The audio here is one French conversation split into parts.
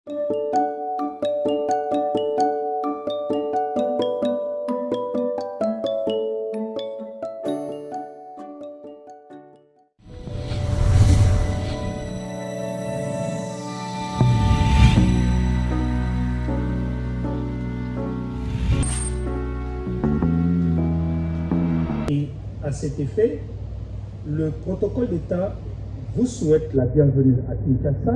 Et à cet effet, le protocole d'État vous souhaite la bienvenue à Kinshasa,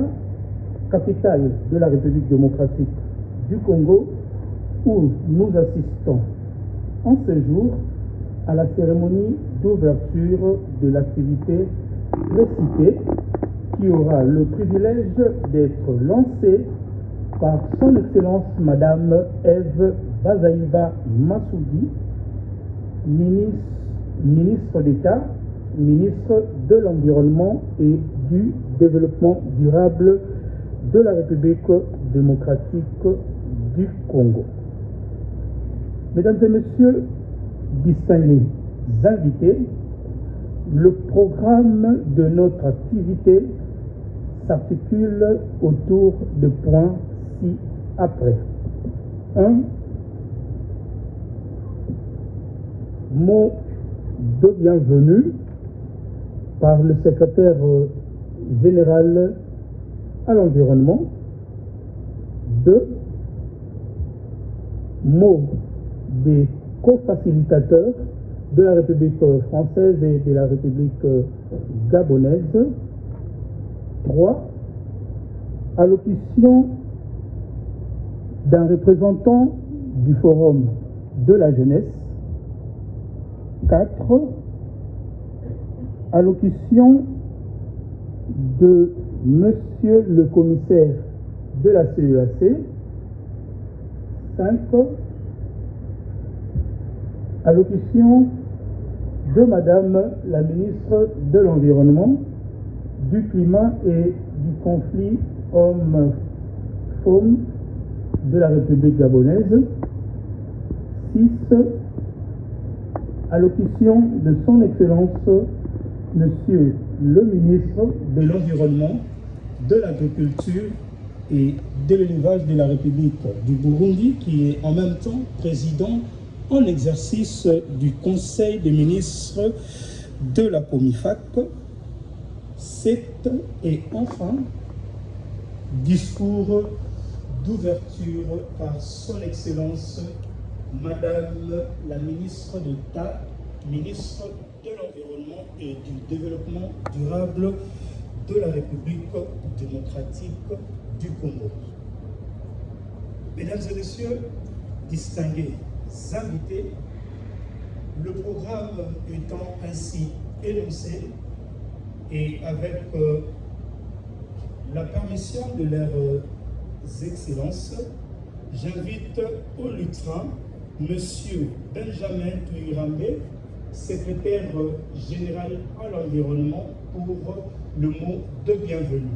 capitale de la République démocratique du Congo, où nous assistons en ce jour à la cérémonie d'ouverture de l'activité précitée qui aura le privilège d'être lancée par son Excellence Madame Eve Bazaïba Massoudi, ministre d'État, ministre de l'Environnement et du Développement durable de la République démocratique du Congo. Mesdames et messieurs, distingués invités, le programme de notre activité s'articule autour de points ci-après. 1. Mot de bienvenue par le secrétaire général à l'environnement. 2. Mot des co-facilitateurs de la République française et de la République gabonaise. 3. Allocution d'un représentant du Forum de la jeunesse. 4. Allocution de Monsieur le commissaire de la CEAC. 5. Allocution de Madame la ministre de l'Environnement, du Climat et du conflit homme-femme de la République gabonaise. 6. Allocution de son Excellence Monsieur le ministre de l'Environnement, de l'Agriculture et de l'Élevage de la République du Burundi, qui est en même temps président en exercice du Conseil des ministres de la COMIFAC. 7. Et enfin, discours d'ouverture par son Excellence Madame la ministre d'État, ministre de l'Environnement et du Développement durable de la République démocratique du Congo. Mesdames et messieurs, distingués invités, le programme étant ainsi énoncé et avec la permission de leurs excellences, j'invite au lutrin Monsieur Benjamin Touirambe, secrétaire général à l'environnement, pour le mot de bienvenue.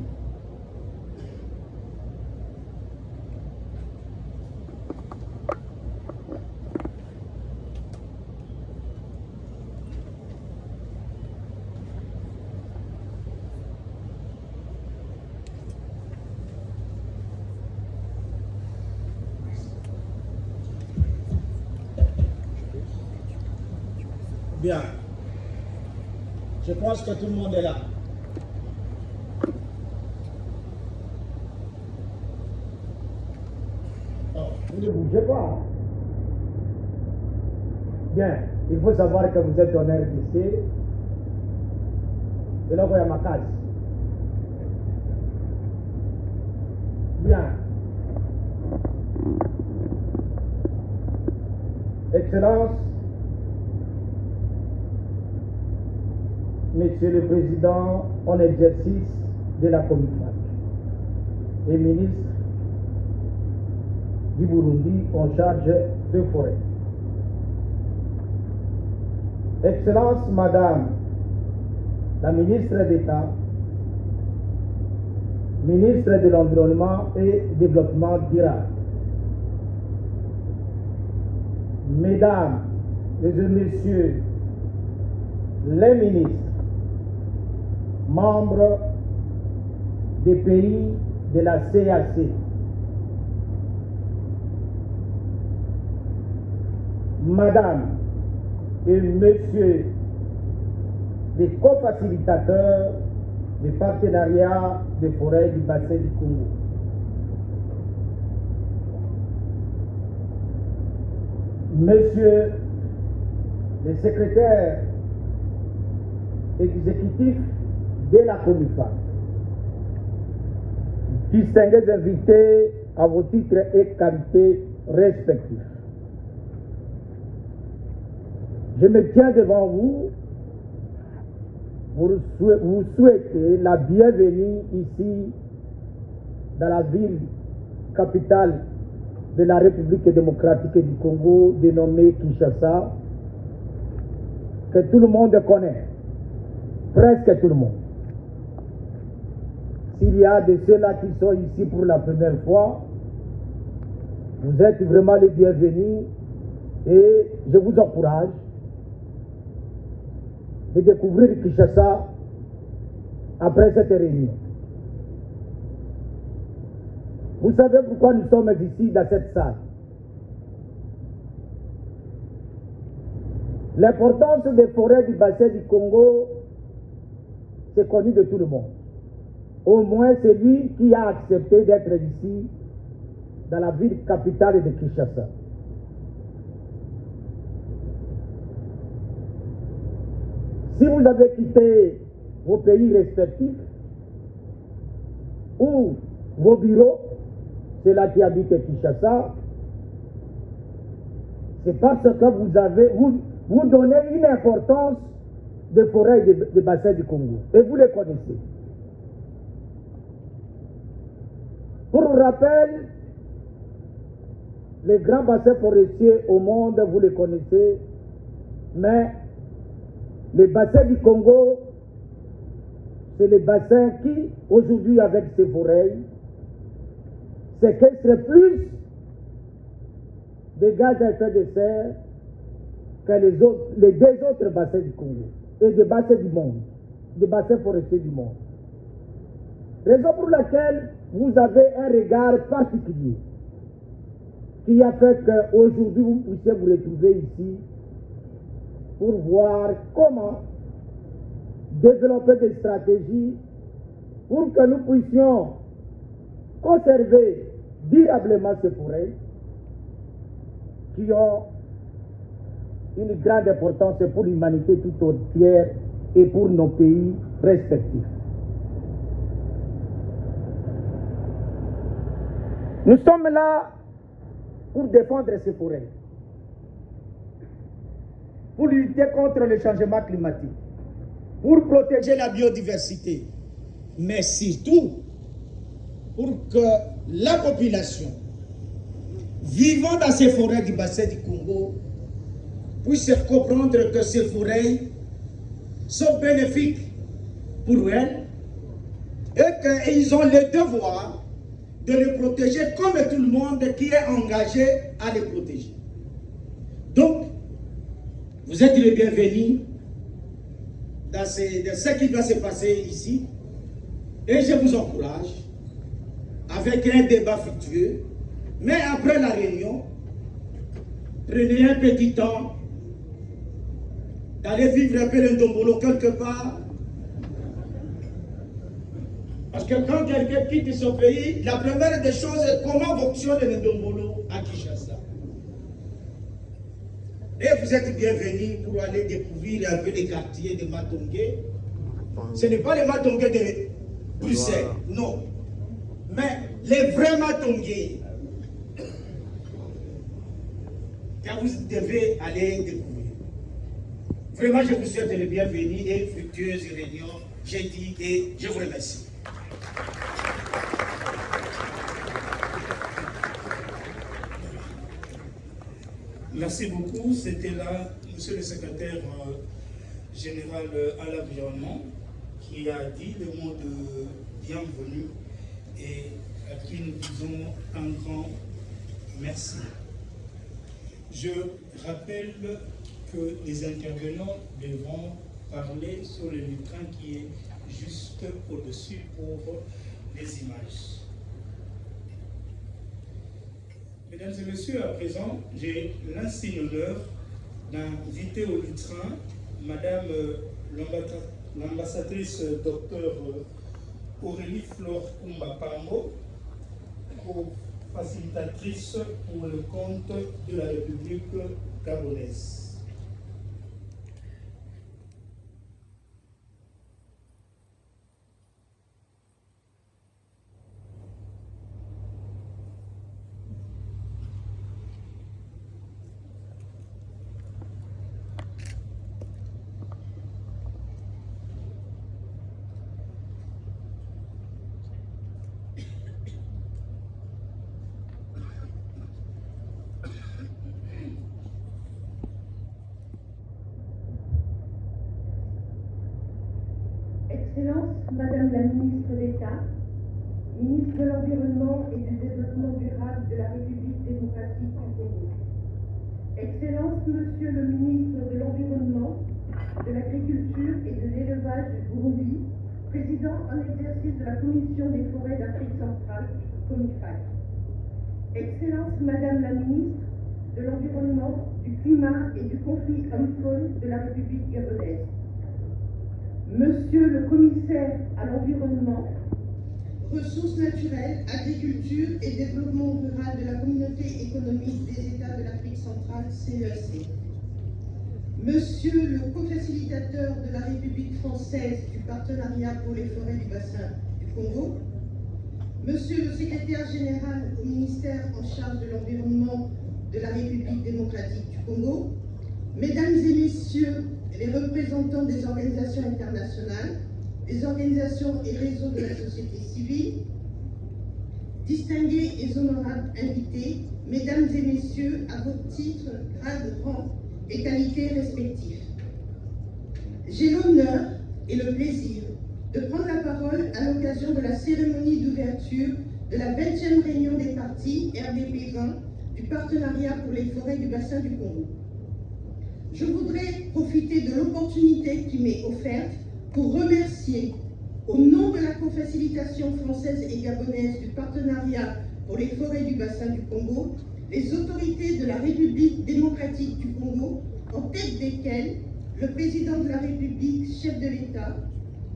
Bien. Je pense que tout le monde est là. Oh, vous ne bougez pas. Bien. Il faut savoir que vous êtes en RDC. Et là, vous voyez ma case. Bien. Excellence, Monsieur le Président en exercice de la COMIFAC et ministre du Burundi en charge de forêt. Excellence Madame la ministre d'État, ministre de l'Environnement et Développement durable. Mesdames et Messieurs les ministres, membres des pays de la CAC, Madame et Messieurs les co-facilitateurs du partenariat des forêts du bassin du Congo. Messieurs les secrétaires exécutifs de la CONUFAC, distingués invités à vos titres et qualités respectifs. Je me tiens devant vous pour vous souhaiter la bienvenue ici dans la ville capitale de la République démocratique du Congo, dénommée Kinshasa, que tout le monde connaît, presque tout le monde. S'il y a de ceux-là qui sont ici pour la première fois, vous êtes vraiment les bienvenus et je vous encourage de découvrir Kinshasa après cette réunion. Vous savez pourquoi nous sommes ici dans cette salle? L'importance des forêts du bassin du Congo, c'est connu de tout le monde. Au moins celui qui a accepté d'être ici dans la ville capitale de Kinshasa. Si vous avez quitté vos pays respectifs ou vos bureaux, ceux-là qui habitent Kinshasa, c'est parce que vous donnez une importance des forêts des bassins du Congo. Et vous les connaissez. Pour rappel, les grands bassins forestiers au monde, vous les connaissez, mais les bassins du Congo, c'est les bassins qui, aujourd'hui, avec ces forêts, séquestrent plus de gaz à effet de serre que les deux autres bassins du Congo et des bassins du monde, des bassins forestiers du monde. Raison pour laquelle vous avez un regard particulier qui a fait qu'aujourd'hui vous puissiez vous retrouver ici pour voir comment développer des stratégies pour que nous puissions conserver durablement ces forêts qui ont une grande importance pour l'humanité tout entière et pour nos pays respectifs. Nous sommes là pour défendre ces forêts, pour lutter contre le changement climatique, pour protéger la biodiversité, mais surtout pour que la population vivant dans ces forêts du bassin du Congo puisse comprendre que ces forêts sont bénéfiques pour elles et qu'ils ont le devoir de les protéger comme tout le monde qui est engagé à les protéger. Donc, vous êtes les bienvenus dans ce qui doit se passer ici et je vous encourage avec un débat fructueux, mais après la réunion, prenez un petit temps d'aller vivre un peu le Ndombolo quelque part. Parce que quand quelqu'un quitte son pays, la première des choses est comment fonctionne le Ndombolo à Kinshasa. Et vous êtes bienvenus pour aller découvrir un peu les quartiers de Matongé. Ce n'est pas les Matongé de Bruxelles, non. Mais les vrais Matongé que vous devez aller découvrir. Vraiment, je vous souhaite le bienvenu et fructueuse réunion. J'ai dit et je vous remercie. Merci beaucoup. C'était là Monsieur le secrétaire général à l'environnement qui a dit le mot de bienvenue et à qui nous disons un grand merci. Je rappelle que les intervenants devront parler sur le lutrin qui est juste au-dessus pour les images. Mesdames et messieurs, à présent, j'ai l'insigne honneur d'inviter au lutrin Madame l'ambassadrice Dr Aurélie Flore Kumba Pambo, co-facilitatrice pour le compte de la République gabonaise. Excellence, Madame la Ministre d'État, Ministre de l'Environnement et du Développement durable de la République démocratique du Congo. Excellence, Monsieur le Ministre de l'Environnement, de l'Agriculture et de l'Élevage du Burundi, Président en exercice de la Commission des forêts d'Afrique centrale, COMIFAC. Excellence, Madame la Ministre de l'Environnement, du Climat et du Conflit homme-faune de la République gabonaise. Monsieur le Commissaire à l'Environnement, Ressources naturelles, Agriculture et Développement rural de la Communauté économique des États de l'Afrique centrale, CEAC. Monsieur le co-facilitateur de la République française du Partenariat pour les forêts du bassin du Congo, Monsieur le secrétaire général au ministère en charge de l'environnement de la République démocratique du Congo, Mesdames et Messieurs les représentants des organisations internationales, des organisations et réseaux de la société civile, distingués et honorables invités, Mesdames et Messieurs, à vos titres, grades, rangs et qualités respectifs. J'ai l'honneur et le plaisir de prendre la parole à l'occasion de la cérémonie d'ouverture de la 20e réunion des parties RDP 20 du Partenariat pour les forêts du bassin du Congo. Je voudrais profiter de l'opportunité qui m'est offerte pour remercier, au nom de la co-facilitation française et gabonaise du Partenariat pour les forêts du bassin du Congo, les autorités de la République démocratique du Congo, en tête desquelles le président de la République, chef de l'État,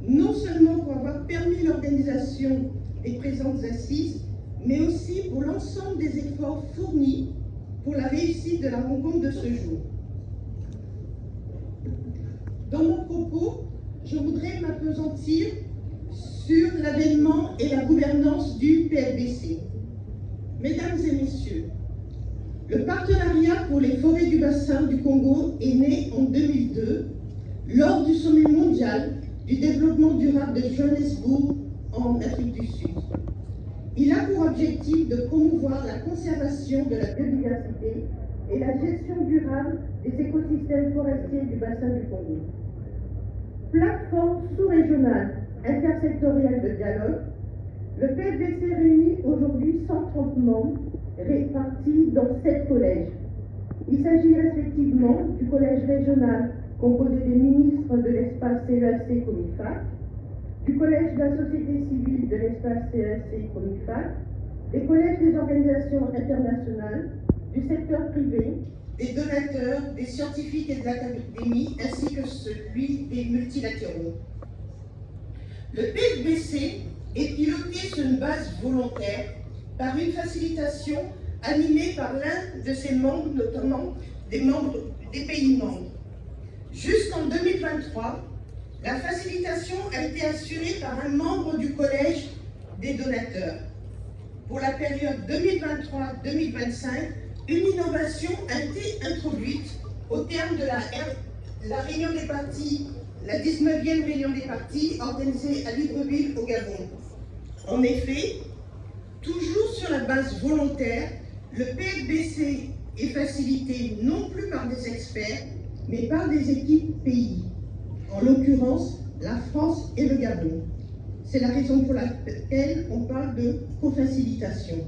non seulement pour avoir permis l'organisation des présentes assises, mais aussi pour l'ensemble des efforts fournis pour la réussite de la rencontre de ce jour. Dans mon propos, je voudrais m'appesantir sur l'avènement et la gouvernance du PFBC. Mesdames et messieurs, le Partenariat pour les forêts du bassin du Congo est né en 2002 lors du sommet mondial du développement durable de Johannesburg en Afrique du Sud. Il a pour objectif de promouvoir la conservation de la biodiversité et la gestion durable des écosystèmes forestiers du bassin du Congo. Plateforme sous-régionale intersectorielle de dialogue, le PFBC réunit aujourd'hui 130 membres répartis dans 7 collèges. Il s'agit respectivement du collège régional composé des ministres de l'espace CEAC COMIFAC, du collège de la société civile de l'espace CEAC COMIFAC, des collèges des organisations internationales, du secteur privé, des donateurs, des scientifiques et de l'académie, ainsi que celui des multilatéraux. Le PFBC est piloté sur une base volontaire par une facilitation animée par l'un de ses membres, notamment des pays membres. Jusqu'en 2023, la facilitation a été assurée par un membre du collège des donateurs. Pour la période 2023-2025, une innovation a été introduite au terme de la réunion des parties, la 19e réunion des parties organisée à Libreville au Gabon. En effet, toujours sur la base volontaire, le PFBC est facilité non plus par des experts, mais par des équipes pays, en l'occurrence la France et le Gabon. C'est la raison pour laquelle on parle de co-facilitation.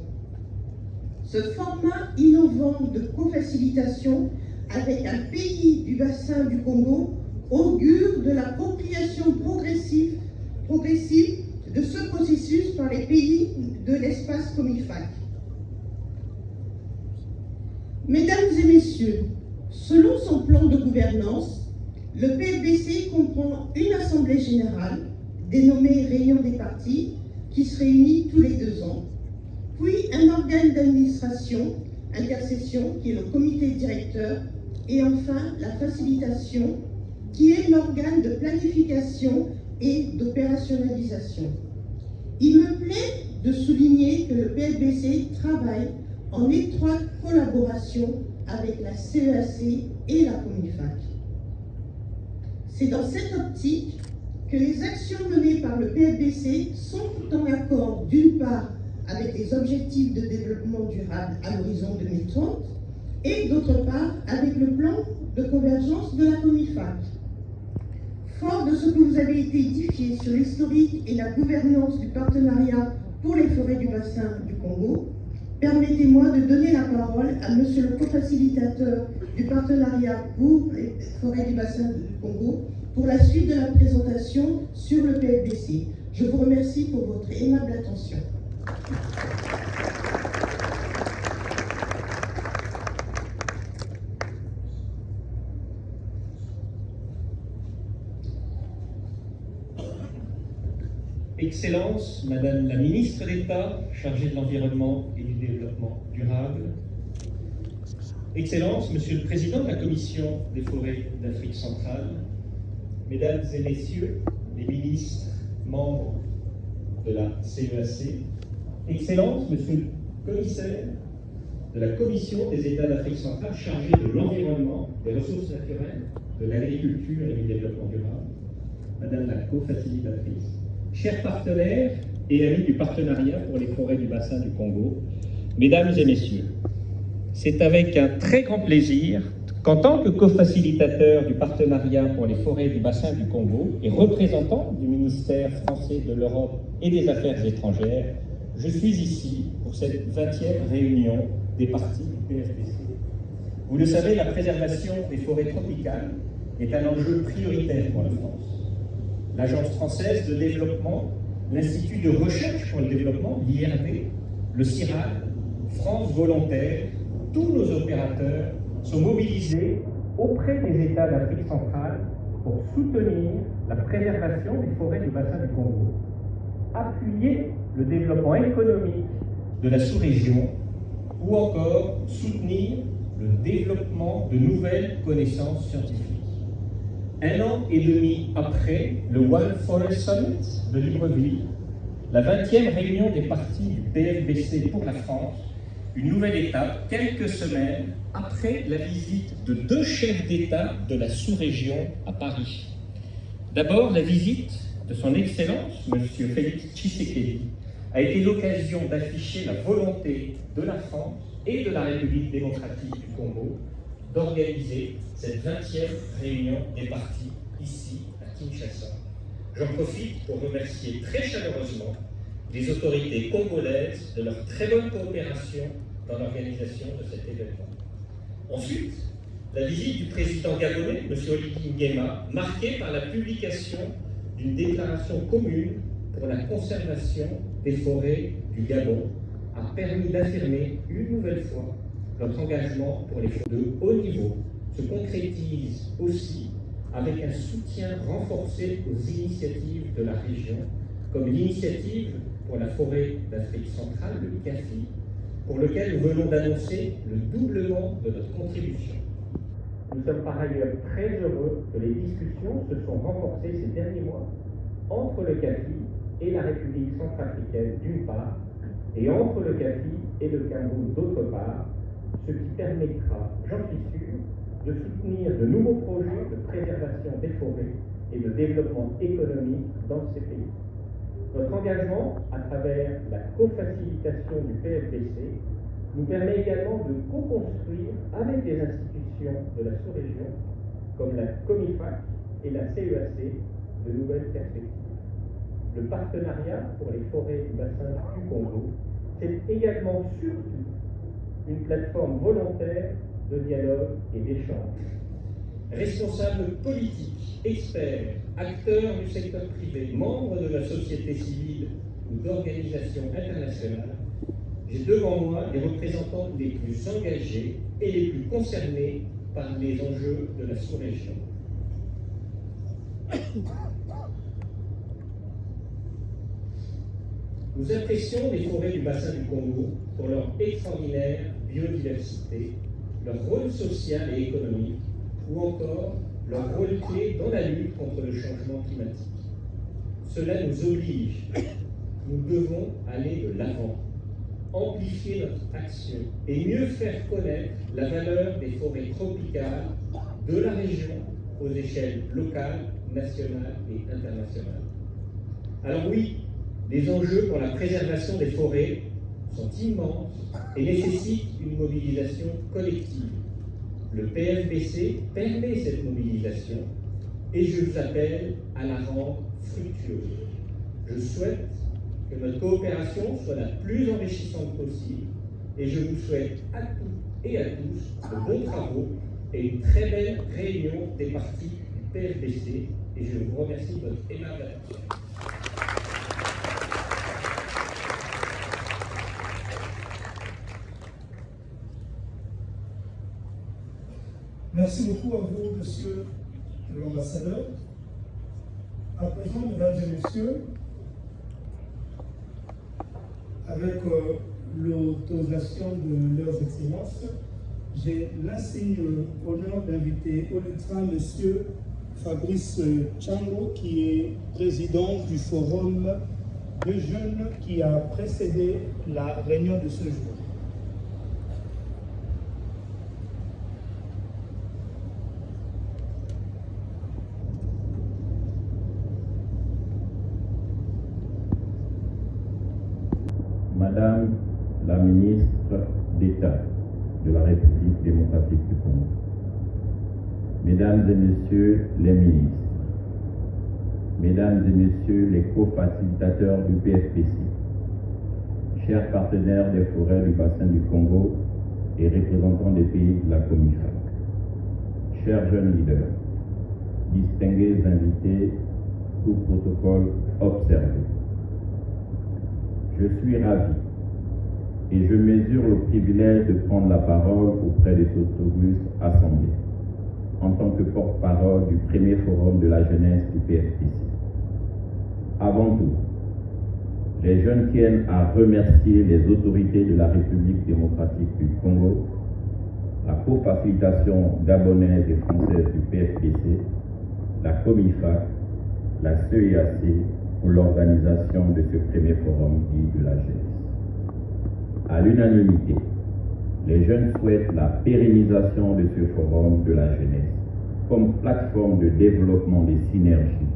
Ce format innovant de co-facilitation avec un pays du bassin du Congo augure de l'appropriation progressive de ce processus par les pays de l'espace COMIFAC. Mesdames et messieurs, selon son plan de gouvernance, le PFBC comprend une assemblée générale, dénommée Réunion des partis, qui se réunit tous les 2 ans, puis un organe d'administration, intercession, qui est le comité directeur, et enfin la facilitation, qui est l'organe de planification et d'opérationnalisation. Il me plaît de souligner que le PFBC travaille en étroite collaboration avec la CEAC et la Comifac. C'est dans cette optique que les actions menées par le PFBC sont en accord d'une part avec les objectifs de développement durable à l'horizon 2030 et d'autre part avec le plan de convergence de la Comifac. Fort de ce que vous avez été édifié sur l'historique et la gouvernance du partenariat pour les forêts du bassin du Congo, permettez-moi de donner la parole à Monsieur le co-facilitateur du partenariat pour les forêts du bassin du Congo pour la suite de la présentation sur le PFBC. Je vous remercie pour votre aimable attention. Excellence, Madame la Ministre d'État, chargée de l'Environnement et du Développement durable. Excellence, Monsieur le Président de la Commission des forêts d'Afrique centrale, Mesdames et Messieurs les ministres, membres de la CEAC, Excellence, Monsieur le Commissaire de la Commission des États d'Afrique centrale chargée de l'environnement, des ressources naturelles, de l'agriculture et du développement durable, Madame la co-facilitatrice, chers partenaires et amis du partenariat pour les forêts du bassin du Congo, Mesdames et Messieurs, c'est avec un très grand plaisir qu'en tant que co-facilitateur du partenariat pour les forêts du bassin du Congo et représentant du ministère français de l'Europe et des Affaires étrangères, je suis ici pour cette 20e réunion des parties du PFBC. Vous le savez, la préservation des forêts tropicales est un enjeu prioritaire pour la France. L'Agence française de développement, l'Institut de recherche pour le développement, l'IRD, le CIRAD, France Volontaire, tous nos opérateurs sont mobilisés auprès des États d'Afrique centrale pour soutenir la préservation des forêts du bassin du Congo, appuyer le développement économique de la sous-région ou encore soutenir le développement de nouvelles connaissances scientifiques. 1 an et demi après le One Forest Summit de Libreville, la 20e réunion des parties du PFBC pour la France, une nouvelle étape, quelques semaines après la visite de 2 chefs d'État de la sous-région à Paris. D'abord, la visite de son Excellence, M. Félix Tshisekedi, a été l'occasion d'afficher la volonté de la France et de la République démocratique du Congo d'organiser cette 20e réunion des partis ici à Kinshasa. J'en profite pour remercier très chaleureusement les autorités congolaises de leur très bonne coopération dans l'organisation de cet événement. Ensuite, la visite du président gabonais, M. Oligui Nguema, marquée par la publication d'une déclaration commune pour la conservation des forêts du Gabon, a permis d'affirmer une nouvelle fois notre engagement pour les forêts de haut niveau se concrétise aussi avec un soutien renforcé aux initiatives de la région, comme l'initiative pour la forêt d'Afrique centrale, le CAFI, pour lequel nous venons d'annoncer le doublement de notre contribution. Nous sommes par ailleurs très heureux que les discussions se sont renforcées ces derniers mois entre le CAFI et la République centrafricaine d'une part, et entre le CAFI et le Cameroun d'autre part, ce qui permettra, j'en suis sûr, de soutenir de nouveaux projets de préservation des forêts et de développement économique dans ces pays. Notre engagement, à travers la co-facilitation du PFBC, nous permet également de co-construire avec les institutions de la sous-région, comme la Comifac et la CEAC, de nouvelles perspectives. Le partenariat pour les forêts du bassin du Congo, c'est également surtout une plateforme volontaire de dialogue et d'échange. Responsables politiques, experts, acteurs du secteur privé, membres de la société civile ou d'organisations internationales, j'ai devant moi les représentants les plus engagés et les plus concernés par les enjeux de la sous-région. Nous apprécions les forêts du bassin du Congo pour leur extraordinaire biodiversité, leur rôle social et économique, ou encore leur rôle clé dans la lutte contre le changement climatique. Cela nous oblige, nous devons aller de l'avant, amplifier notre action et mieux faire connaître la valeur des forêts tropicales de la région aux échelles locales, nationales et internationales. Alors oui, les enjeux pour la préservation des forêts sont immenses et nécessitent une mobilisation collective. Le PFBC permet cette mobilisation et je vous appelle à la rendre fructueuse. Je souhaite que notre coopération soit la plus enrichissante possible et je vous souhaite à toutes et à tous de bons travaux et une très belle réunion des partis du PFBC et je vous remercie de votre aimable attention. Merci beaucoup à vous, monsieur l'ambassadeur. À présent, mesdames et messieurs, avec l'autorisation de leurs excellences, j'ai l'insigne honneur d'inviter au Lutrin monsieur Fabrice Tchango, qui est président du forum de jeunes qui a précédé la réunion de ce jour. Madame la ministre d'État de la République démocratique du Congo, Mesdames et Messieurs les ministres, Mesdames et Messieurs les co-facilitateurs du PFBC, chers partenaires des forêts du bassin du Congo et représentants des pays de la Comifac, chers jeunes leaders, distingués invités, tout protocole observé. Je suis ravi et je mesure le privilège de prendre la parole auprès de cette auguste assemblée en tant que porte-parole du premier forum de la jeunesse du PFBC. Avant tout, les jeunes tiennent à remercier les autorités de la République démocratique du Congo, la co-facilitation gabonaise et française du PFBC, la Comifac, la CEAC, pour l'organisation de ce premier forum dit de la jeunesse. À l'unanimité, les jeunes souhaitent la pérennisation de ce forum de la jeunesse comme plateforme de développement des synergies,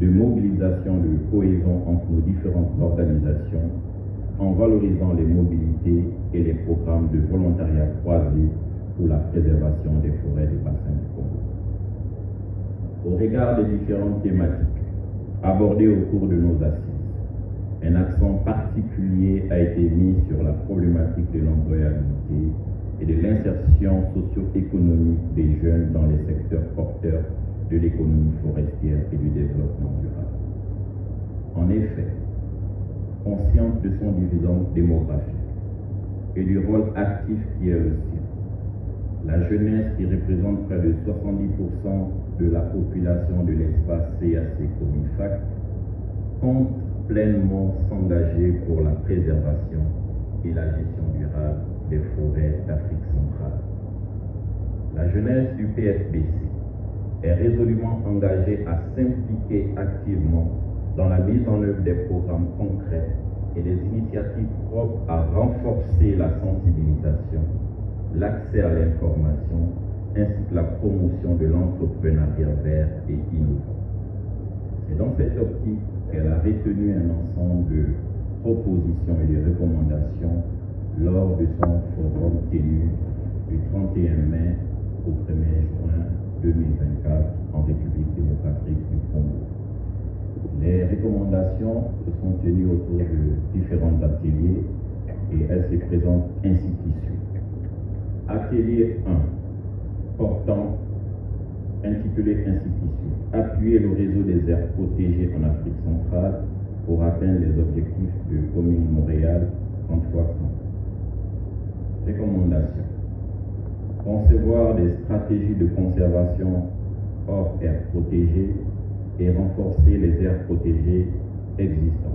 de mobilisation de cohésion entre nos différentes organisations en valorisant les mobilités et les programmes de volontariat croisés pour la préservation des forêts du bassin du Congo. Au regard des différentes thématiques abordées au cours de nos assises, un accent particulier a été mis sur la problématique de l'employabilité et de l'insertion socio-économique des jeunes dans les secteurs porteurs de l'économie forestière et du développement durable. En effet, consciente de son dividende démographique et du rôle actif qui est le sien, la jeunesse, qui représente près de 70% de la population de l'espace CAC-Comifac, compte pleinement s'engager pour la préservation et la gestion durable des forêts d'Afrique centrale. La jeunesse du PFBC est résolument engagée à s'impliquer activement dans la mise en œuvre des programmes concrets et des initiatives propres à renforcer la sensibilisation, l'accès à l'information, ainsi que la promotion de l'entrepreneuriat vert et innovant. C'est dans cette optique qu'elle a retenu un ensemble de propositions et de recommandations lors de son forum tenu du 31 mai au 1er juin 2024 en République démocratique du Congo. Les recommandations se sont tenues autour de différents ateliers et elles se présentent ainsi qu'issues. Atelier 1, intitulé ainsi qu'issu, appuyer le réseau des aires protégées en Afrique centrale pour atteindre les objectifs de Commune Montréal 30x30. Recommandations. Concevoir des stratégies de conservation hors aires protégées et renforcer les aires protégées existantes.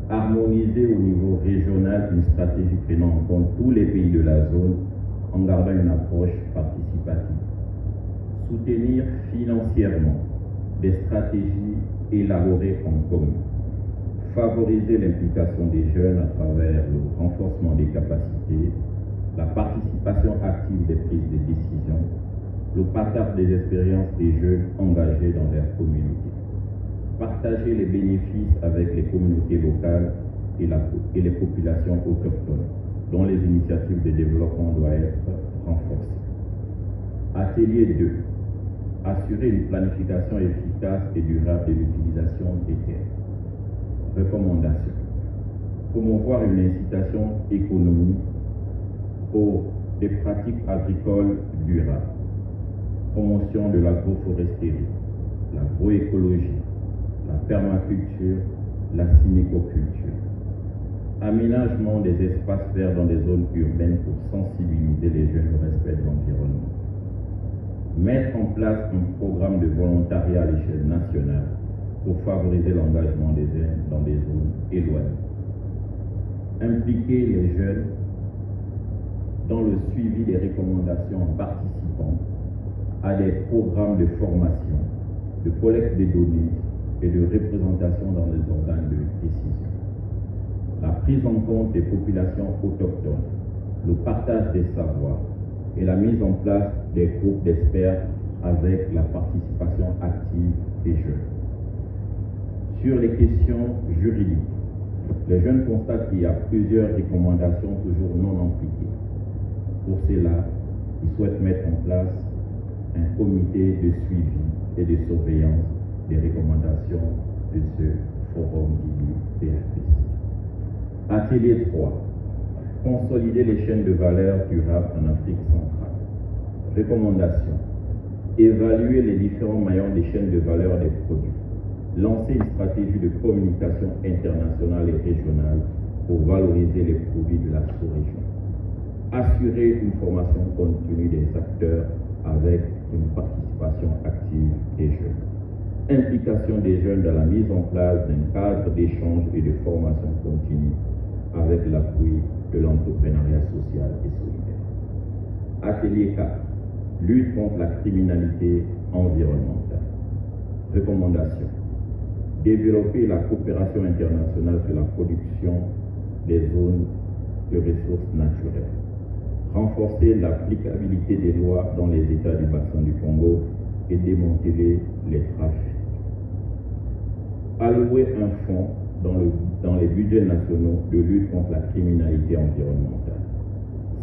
Harmoniser au niveau régional une stratégie prenant en compte tous les pays de la zone en gardant une approche participative. Soutenir financièrement des stratégies élaborées en commun. Favoriser l'implication des jeunes à travers le renforcement des capacités, la participation active des prises de décision, le partage des expériences des jeunes engagés dans leur communauté. Partager les bénéfices avec les communautés locales et les populations autochtones, dont les initiatives de développement doivent être renforcées. Atelier 2. Assurer une planification efficace et durable de l'utilisation des terres. Recommandations. Promouvoir une incitation économique pour des pratiques agricoles durables. Promotion de l'agroforesterie, l'agroécologie, la permaculture, la cynicoculture. Aménagement des espaces verts dans des zones urbaines pour sensibiliser les jeunes au respect de l'environnement. Mettre en place un programme de volontariat à l'échelle nationale pour favoriser l'engagement des jeunes dans des zones éloignées. Impliquer les jeunes dans le suivi des recommandations en participant à des programmes de formation, de collecte de données et de représentation dans les organes de décision. La prise en compte des populations autochtones, le partage des savoirs et la mise en place des groupes d'experts avec la participation active des jeunes. Sur les questions juridiques, les jeunes constatent qu'il y a plusieurs recommandations toujours non appliquées. Pour cela, ils souhaitent mettre en place un comité de suivi et de surveillance des recommandations de ce forum du PFPC. Atelier 3. Consolider les chaînes de valeur durables en Afrique centrale. Recommandations. Évaluer les différents maillons des chaînes de valeur des produits. Lancer une stratégie de communication internationale et régionale pour valoriser les produits de la sous-région. Assurer une formation continue des acteurs avec une participation active des jeunes. Implication des jeunes dans la mise en place d'un cadre d'échange et de formation continue avec l'appui de l'entrepreneuriat social et solidaire. Atelier 4. Lutte contre la criminalité environnementale. Recommandations. Développer la coopération internationale sur la production des zones de ressources naturelles. Renforcer l'applicabilité des lois dans les États du bassin du Congo et démanteler les trafics. Allouer un fonds dans les budgets nationaux de lutte contre la criminalité environnementale.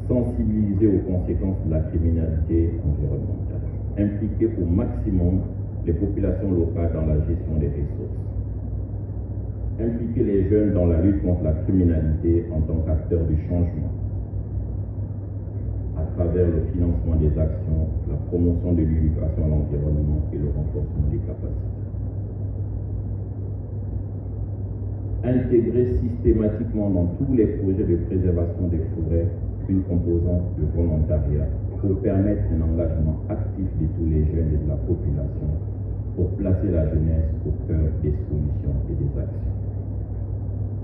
Sensibiliser aux conséquences de la criminalité environnementale. Impliquer au maximum les populations locales dans la gestion des ressources. Impliquer les jeunes dans la lutte contre la criminalité en tant qu'acteurs du changement, à travers le financement des actions, la promotion de l'éducation à l'environnement et le renforcement des capacités. Intégrer systématiquement dans tous les projets de préservation des forêts une composante de volontariat pour permettre un engagement actif de tous les jeunes et de la population pour placer la jeunesse au cœur des solutions et des actions.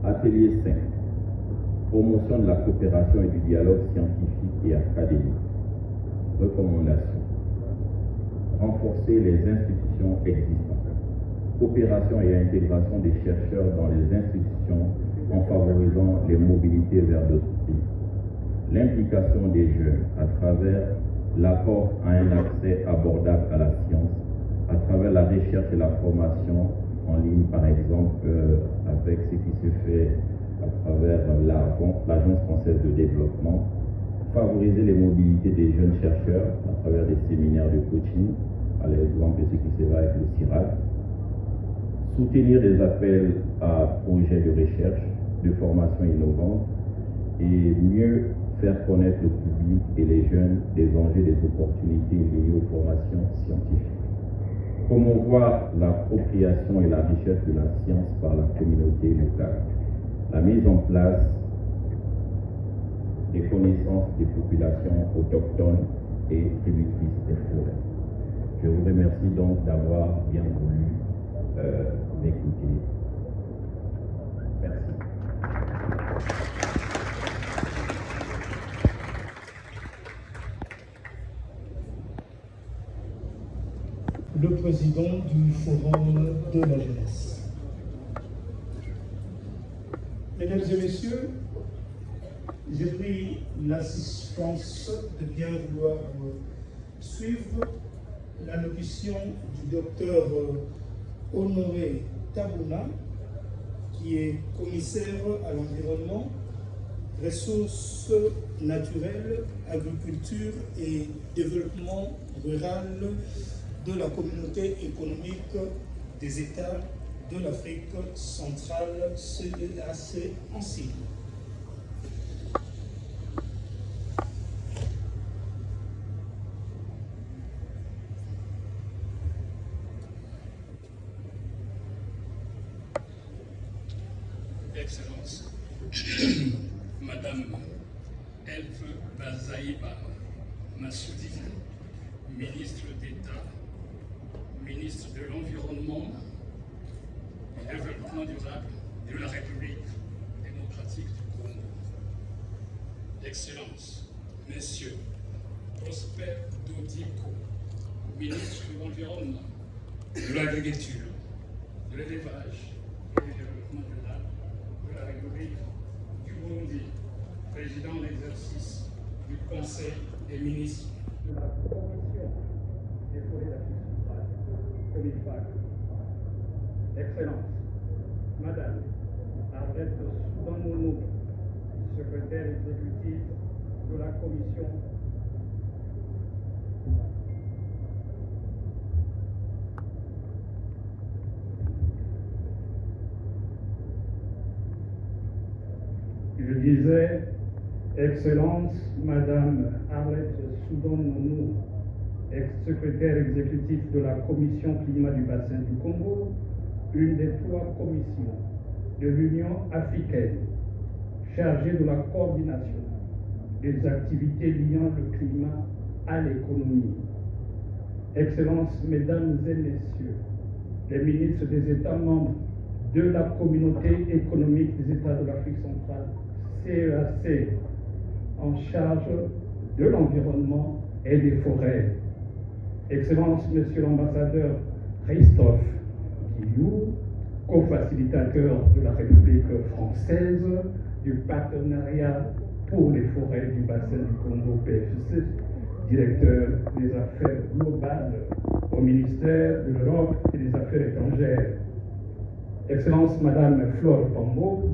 Atelier 5. Promotion de la coopération et du dialogue scientifique et académique. Recommandations. Renforcer les institutions existantes. Coopération et intégration des chercheurs dans les institutions en favorisant les mobilités vers d'autres pays. L'implication des jeunes à travers l'apport à un accès abordable à la science, à travers la recherche et la formation en ligne, par exemple, avec ce qui se fait à travers l'Agence française de développement, favoriser les mobilités des jeunes chercheurs à travers des séminaires de coaching, à l'exemple de ce qui se fait avec le CIRAD, soutenir des appels à projets de recherche, de formation innovante et mieux faire connaître le public et les jeunes des enjeux, des opportunités liées aux formations scientifiques. Promouvoir l'appropriation et la recherche de la science par la communauté locale. La mise en place des connaissances des populations autochtones et tributrices des forêts. Je vous remercie donc d'avoir bien voulu m'écouter. Merci. Le président du Forum de la jeunesse. Mesdames et messieurs, j'ai pris l'assistance de bien vouloir suivre l'allocution du docteur Honoré Tabouna, qui est commissaire à l'environnement, ressources naturelles, agriculture et développement rural de la communauté économique des États de l'Afrique centrale, CEAC en sigle. Excellence, Madame Elf Bazaïba Massoudi, ministre d'État, ministre de l'Environnement et du Développement durable de la République démocratique du Congo. Excellence, Messieurs Prosper Dodiko, ministre de l'Environnement, de l'Agriculture, de l'Élevage et du Développement durable de la République du Burundi, président en exercice du Conseil des ministres de la Commission des forêts d'Afrique centrale, COMIFAC. Excellence, Madame Arlette Soudan-Mono, secrétaire exécutive de la Commission Je disais, Excellence, Madame Arlette Soudan-Mono, ex-secrétaire exécutif de la Commission Climat du Bassin du Congo, une des 3 commissions de l'Union africaine chargée de la coordination des activités liant le climat à l'économie. Excellences, Mesdames et Messieurs, les ministres des États membres de la Communauté économique des États de l'Afrique centrale, CEAC, en charge de l'environnement et des forêts. Excellence, Monsieur l'ambassadeur Christophe Guillou, co-facilitateur de la République française du partenariat pour les forêts du bassin du Congo PFC, directeur des affaires globales au ministère de l'Europe et des Affaires étrangères. Excellence Madame Flore Pambo,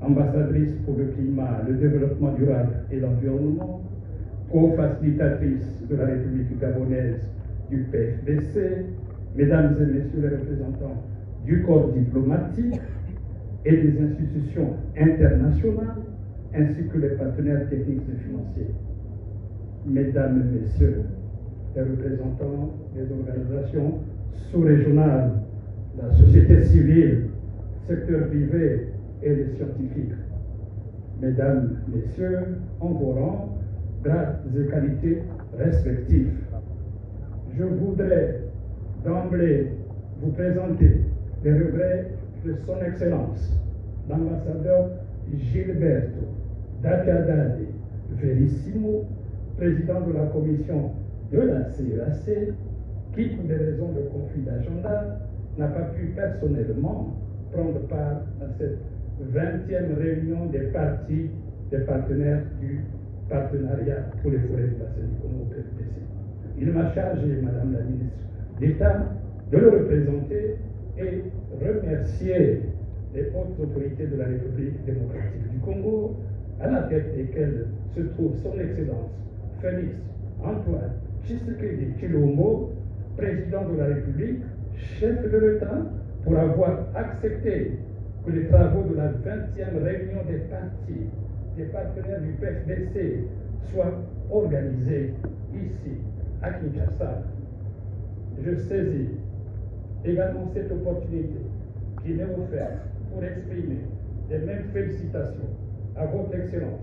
ambassadrice pour le climat, le développement durable et l'environnement, co-facilitatrice de la République gabonaise du PFBC, Mesdames et Messieurs les représentants du corps diplomatique et des institutions internationales, ainsi que les partenaires techniques et financiers. Mesdames et Messieurs les représentants des organisations sous-régionales, la société civile, secteur privé et les scientifiques. Mesdames, Messieurs, en vos rangs, grades et qualités respectifs, je voudrais d'emblée vous présenter les regrets de Son Excellence, l'ambassadeur Gilberto Dakadade Verissimo, président de la commission de la CEAC, qui, pour des raisons de conflit d'agenda, n'a pas pu personnellement prendre part à cette 20e réunion des partis, des partenaires du partenariat pour les forêts du bassin du Congo PFBC. Il m'a chargé, Madame la ministre d'État, de le représenter et remercier les hautes autorités de la République démocratique du Congo, à la tête desquelles se trouve son Excellence Félix Antoine Tshisekedi Tshilombo, président de la République, chef de l'État, pour avoir accepté que les travaux de la 20e réunion des partis, des partenaires du PFBC, soient organisés ici, à Kinshasa. Je saisis également cette opportunité qui m'est offerte pour exprimer les mêmes félicitations à votre Excellence,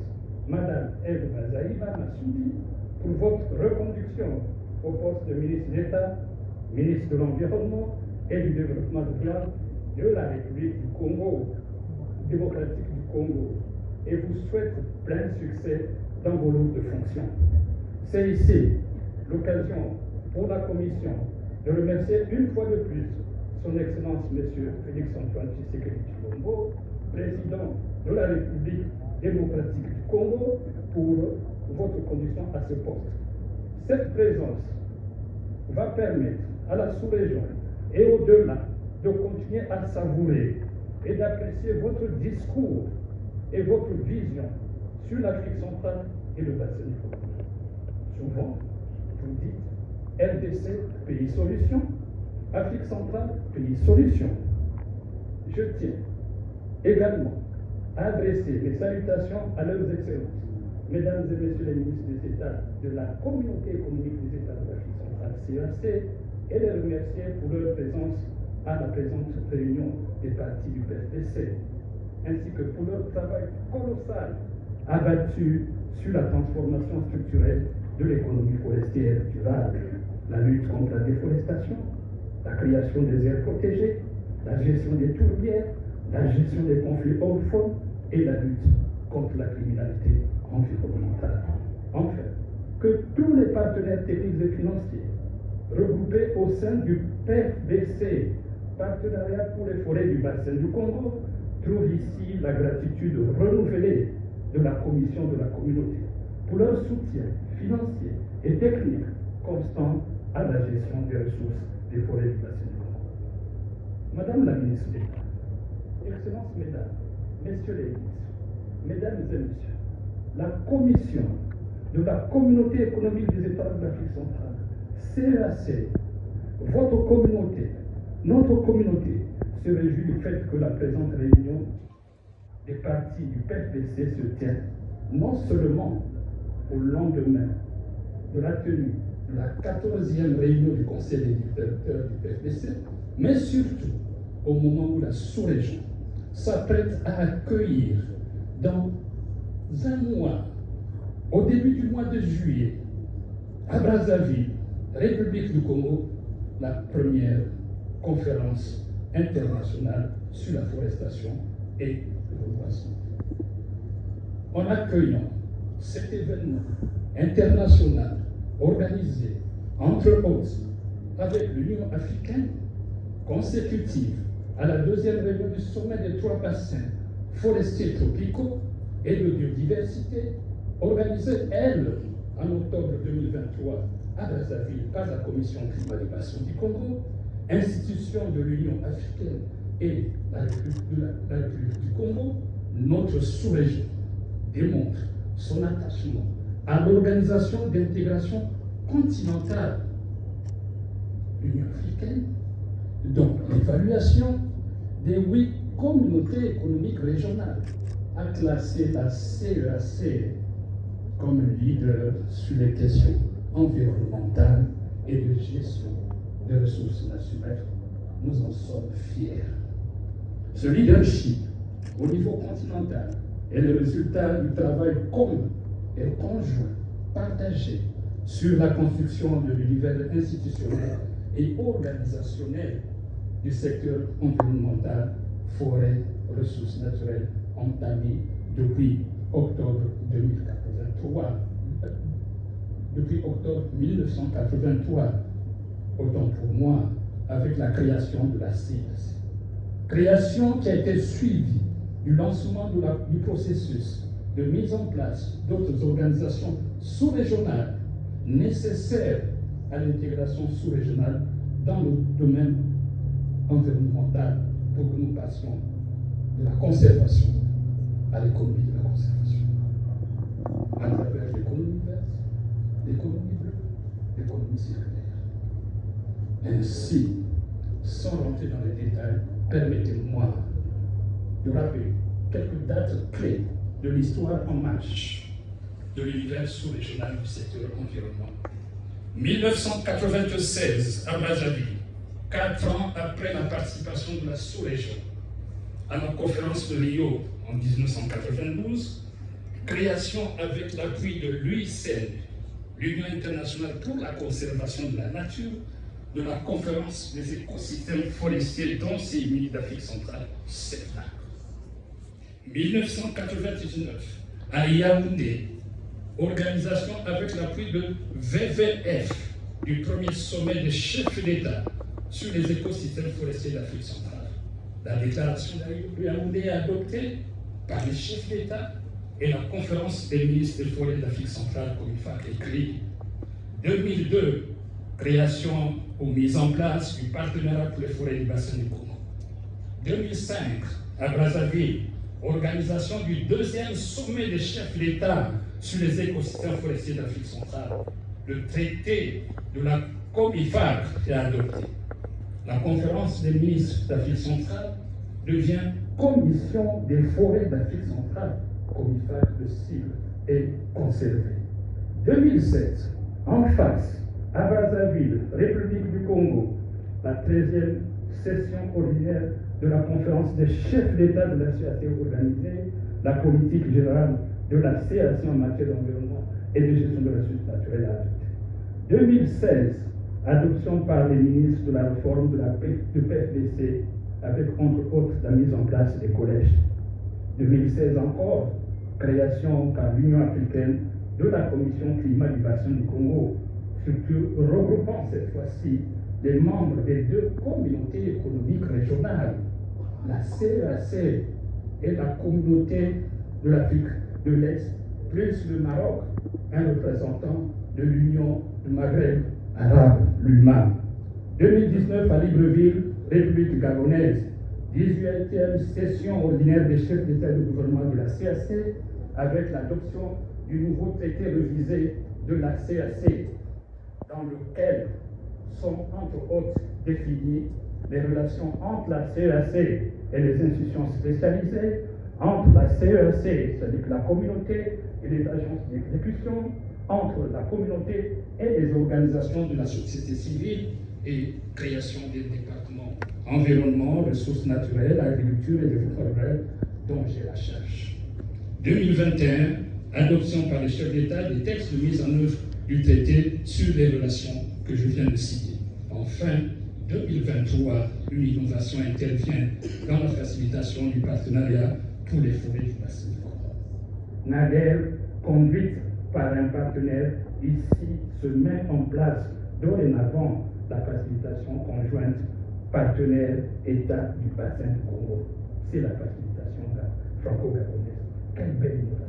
Madame Eve Bazaïba Massoudi, pour votre reconduction au poste de ministre d'État, ministre de l'Environnement et du Développement durable de la République du Congo, démocratique du Congo, et vous souhaite plein succès dans vos lourdes fonctions. C'est ici l'occasion pour la Commission de remercier une fois de plus Son Excellence M. Félix-Antoine Tshisekedi Tshilombo, président de la République démocratique du Congo, pour votre conduction à ce poste. Cette présence va permettre à la sous-région et au-delà de continuer à savourer et d'apprécier votre discours et votre vision sur l'Afrique centrale et le bassin du Congo. Souvent, vous dites RDC, pays solution, Afrique centrale, pays solution. Je tiens également à adresser mes salutations à leurs excellences, mesdames et messieurs les ministres des États de la Communauté économique des États de l'Afrique centrale, CEAC, et les remercier pour leur présence à la présente réunion des partis du PFDC, ainsi que pour leur travail colossal abattu sur la transformation structurelle de l'économie forestière durable, la lutte contre la déforestation, la création des aires protégées, la gestion des tourbières, la gestion des conflits hors-faune et la lutte contre la criminalité environnementale. Enfin, que tous les partenaires techniques et financiers regroupés au sein du PFBC, Partenariat pour les forêts du bassin du Congo, trouvent ici la gratitude renouvelée de la Commission de la communauté pour leur soutien financier et technique constant à la gestion des ressources des forêts du bassin du Congo. Madame la ministre d'État, Excellences Mesdames, Messieurs les ministres, Mesdames et Messieurs, la Commission de la Communauté économique des États de l'Afrique centrale, CEAC, votre communauté, notre communauté se réjouit du fait que la présente réunion des partis du PFDC se tient non seulement au lendemain de la tenue de la 14e réunion du Conseil des directeurs du PFDC, mais surtout au moment où la sous-région s'apprête à accueillir dans un mois, au début du mois de juillet, à Brazzaville, République du Congo, la première conférence internationale sur la forestation et le boisson. En accueillant cet événement international organisé, entre autres, avec l'Union africaine, consécutive à la deuxième réunion du sommet des 3 bassins forestiers tropicaux et de biodiversité, organisée, elle, en octobre 2023 à Brazzaville par la Commission climat du bassin du Congo, institution de l'Union africaine et la République du Congo, notre sous-région démontre son attachement à l'organisation d'intégration continentale. L'Union africaine, dont l'évaluation des 8 communautés économiques régionales, a classé la CEAC comme leader sur les questions environnementales et de gestion des ressources naturelles. Nous en sommes fiers. Ce leadership au niveau continental est le résultat du travail commun et conjoint, partagé sur la construction de l'univers institutionnel et organisationnel du secteur environnemental, forêt, ressources naturelles, entamé depuis octobre 1983, autant pour moi, avec la création de la CEAC. Création qui a été suivie du lancement du processus de mise en place d'autres organisations sous-régionales nécessaires à l'intégration sous-régionale dans le domaine environnemental pour que nous passions de la conservation à l'économie de la conservation. À travers l'économie verte, l'économie bleue, l'économie circulaire. Ainsi, sans rentrer dans les détails, permettez-moi de rappeler quelques dates clés de l'histoire en marche de l'univers sous-régional du secteur environnement. 1996 à Brazzaville, 4 ans après la participation de la sous-région à la conférence de Rio en 1992, création avec l'appui de l'UICN, l'Union internationale pour la conservation de la nature, de la conférence des écosystèmes forestiers dont c'est une d'Afrique centrale, CEFNAC. 1999, à Yaoundé, organisation avec l'appui de VVF, du premier sommet des chefs d'État sur les écosystèmes forestiers d'Afrique centrale. La déclaration de Yaoundé est adoptée par les chefs d'État et la conférence des ministres des forêts d'Afrique centrale, comme il faut écrit. 2002, création ou mise en place du partenariat pour les forêts du bassin du Congo. 2005, à Brazzaville, organisation du deuxième sommet des chefs d'État sur les écosystèmes forestiers d'Afrique centrale. Le traité de la COMIFAC est adopté. La conférence des ministres d'Afrique centrale devient Commission des forêts d'Afrique centrale. COMIFAC, le cible est conservé. 2007, en face, à Brazzaville, République du Congo, la 13e session ordinaire de la conférence des chefs d'État de la CAC organisée, la politique générale de la CAC en matière d'environnement et de gestion de ressources naturelles adoptée. 2016, adoption par les ministres de la réforme du PFBC, avec entre autres la mise en place des collèges. 2016 encore, création par l'Union africaine de la Commission climat du bassin du Congo, structure regroupant cette fois-ci les membres des deux communautés économiques régionales, la CEAC et la communauté de l'Afrique de l'Est, plus le Maroc, un représentant de l'Union du Maghreb arabe, l'UMA. 2019 à Libreville, République gabonaise, 18e session ordinaire des chefs d'État et de gouvernement de la CAC, avec l'adoption du nouveau traité révisé de la CAC, dans lequel sont entre autres définies les relations entre la CAC et les institutions spécialisées, entre la CEAC, c'est-à-dire la communauté et les agences d'exécution, entre la communauté et les organisations de la société civile, et création des départements environnement, ressources naturelles, agriculture et développement rural dont j'ai la charge. 2021, adoption par les chefs d'État des textes de mise en œuvre du traité sur les relations que je viens de citer. Enfin, 2023, une innovation intervient dans la facilitation du partenariat pour les forêts du bassin du Congo. Naguère, conduite par un partenaire, ici se met en place dorénavant la facilitation conjointe partenaire État du bassin du Congo. C'est la facilitation franco-gabonaise. Quelle belle innovation.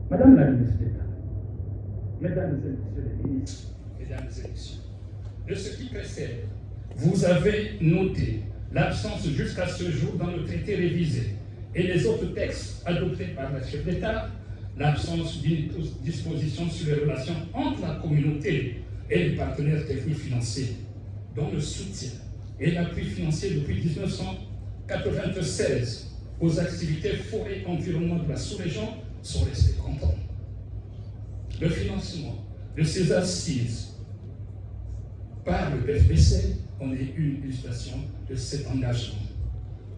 Madame la ministre d'État, Mesdames et Messieurs les ministres, Mesdames et Messieurs, de ce qui précède, vous avez noté l'absence jusqu'à ce jour dans le traité révisé et les autres textes adoptés par le chef d'État, l'absence d'une disposition sur les relations entre la communauté et les partenaires techniques financiers, dont le soutien et l'appui financier depuis 1996 aux activités forêt et environnement de la sous-région sont restés comptants. Le financement de ces assises par le PFBC en est une illustration de cet engagement.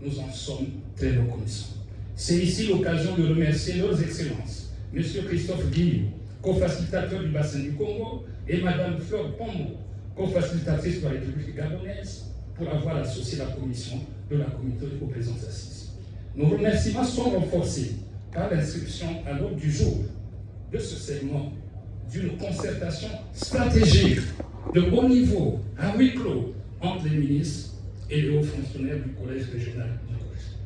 Nous en sommes très reconnaissants. C'est ici l'occasion de remercier leurs excellences, M. Christophe Guillaume, co-facilitateur du bassin du Congo, et Mme Fleur Pombo, co-facilitatrice de la République gabonaise, pour avoir associé la commission de la communauté aux présentes assises. Nos remerciements sont renforcés par l'inscription à l'ordre du jour de ce segment d'une concertation stratégique de haut niveau, à huis clos, entre les ministres et les hauts fonctionnaires du collège régional du Collège.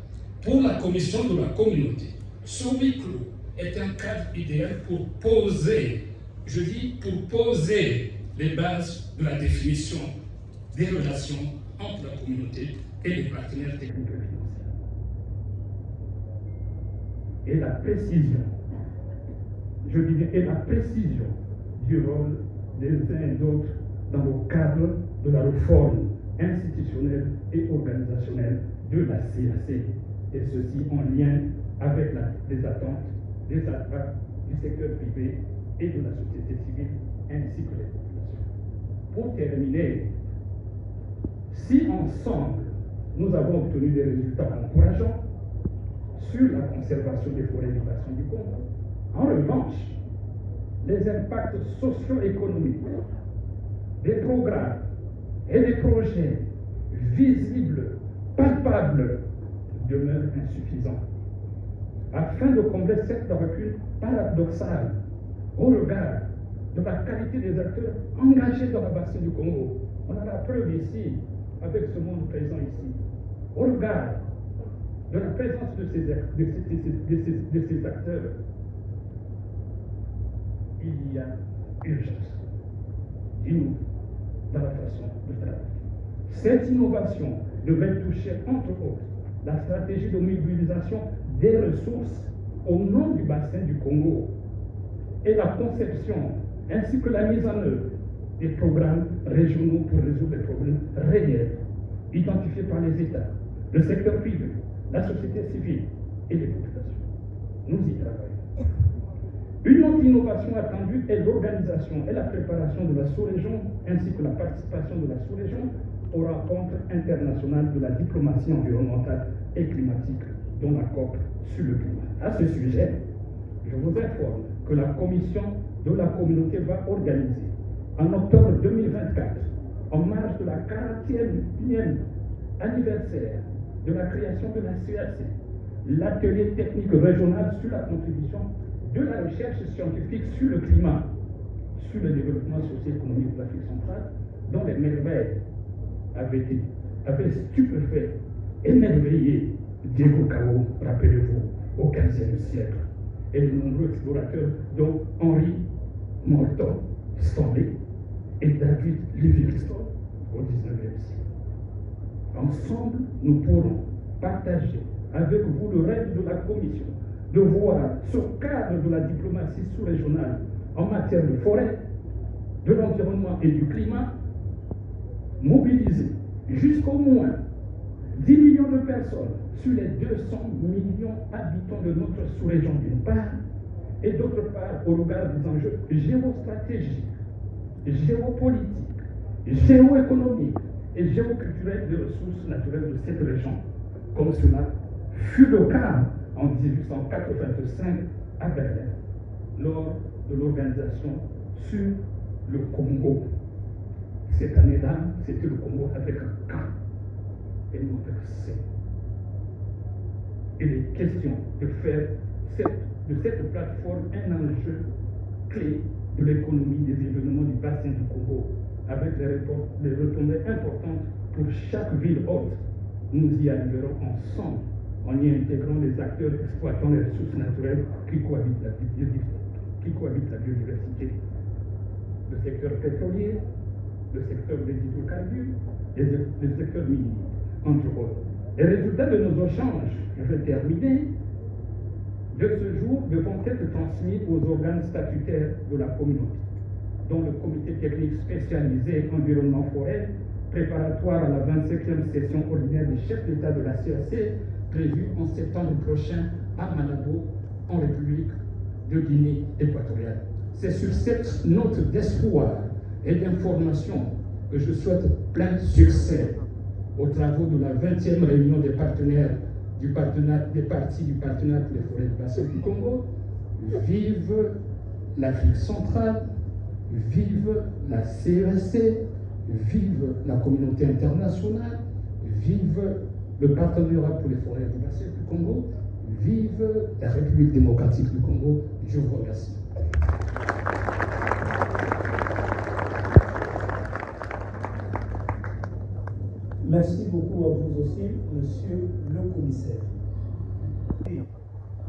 Pour la commission de la communauté, ce huis clos est un cadre idéal pour poser, je dis pour poser les bases de la définition des relations entre la communauté et les partenaires techniques et financiers. Et la précision, je dirais, et la précision du rôle des uns et d'autres dans le cadre de la réforme institutionnelle et organisationnelle de la CAC, et ceci en lien avec les attentes des acteurs du secteur privé et de la société civile, ainsi que les populations. Pour terminer, si ensemble nous avons obtenu des résultats encourageants, sur la conservation des forêts du bassin du Congo. En revanche, les impacts socio-économiques des programmes et des projets visibles, palpables, demeurent insuffisants. Afin de combler cette lacune paradoxale au regard de la qualité des acteurs engagés dans le bassin du Congo, on a la preuve ici, avec ce monde présent ici, au regard de la présence de ces acteurs, il y a urgence d'innover dans la façon de travailler. Cette innovation devrait toucher, entre autres, la stratégie de mobilisation des ressources au nom du bassin du Congo et la conception ainsi que la mise en œuvre des programmes régionaux pour résoudre les problèmes réels identifiés par les États, le secteur privé, la société civile et les populations. Nous y travaillons. Une autre innovation attendue est l'organisation et la préparation de la sous-région ainsi que la participation de la sous-région aux rencontres internationales de la diplomatie environnementale et climatique, dont la COP sur le climat. À ce sujet, je vous informe que la Commission de la communauté va organiser en octobre 2024, en marge de la 41e anniversaire de la création de la CAC, l'atelier technique régional sur la contribution de la recherche scientifique sur le climat, sur le développement socio-économique de l'Afrique centrale, dont les merveilles avaient stupéfait, émerveillé Diego Cao, rappelez-vous, au XVe siècle, et de nombreux explorateurs, dont Henry Morton Stanley et David Livingstone au XIXe siècle. Ensemble, nous pourrons partager avec vous le rêve de la Commission de voir ce cadre de la diplomatie sous-régionale en matière de forêt, de l'environnement et du climat mobiliser jusqu'au moins 10 millions de personnes sur les 200 millions d'habitants de notre sous-région d'une part, et d'autre part au regard des enjeux géostratégiques, géopolitiques, géoéconomiques et géoculturels des ressources naturelles de cette région, comme cela fut le cas en 1885 à Berlin, lors de l'organisation sur le Congo. Cette année-là, c'était le Congo avec un K et non avec C. Il est question de faire de cette plateforme un enjeu clé de l'économie des événements du bassin du Congo, avec des retombées importantes pour chaque ville haute. Nous y arriverons ensemble en y intégrant les acteurs exploitant les ressources naturelles qui cohabitent la biodiversité. Le secteur pétrolier, le secteur des hydrocarbures, le secteur minier, entre autres. Les résultats de nos échanges, je vais terminer, de ce jour devront être transmis aux organes statutaires de la communauté, dont le comité technique spécialisé environnement-forêt, préparatoire à la 25e session ordinaire des chefs d'État de la CAC, prévue en septembre prochain à Malabo, en République de Guinée équatoriale. C'est sur cette note d'espoir et d'information que je souhaite plein succès aux travaux de la 20e réunion des partenaires des parties du partenariat pour les forêts du bassin du Congo. Vive l'Afrique centrale, vive la CEAC, vive la communauté internationale, vive le partenariat pour les forêts du bassin du Congo, vive la République démocratique du Congo. Je vous remercie. Merci beaucoup à vous aussi, monsieur le commissaire.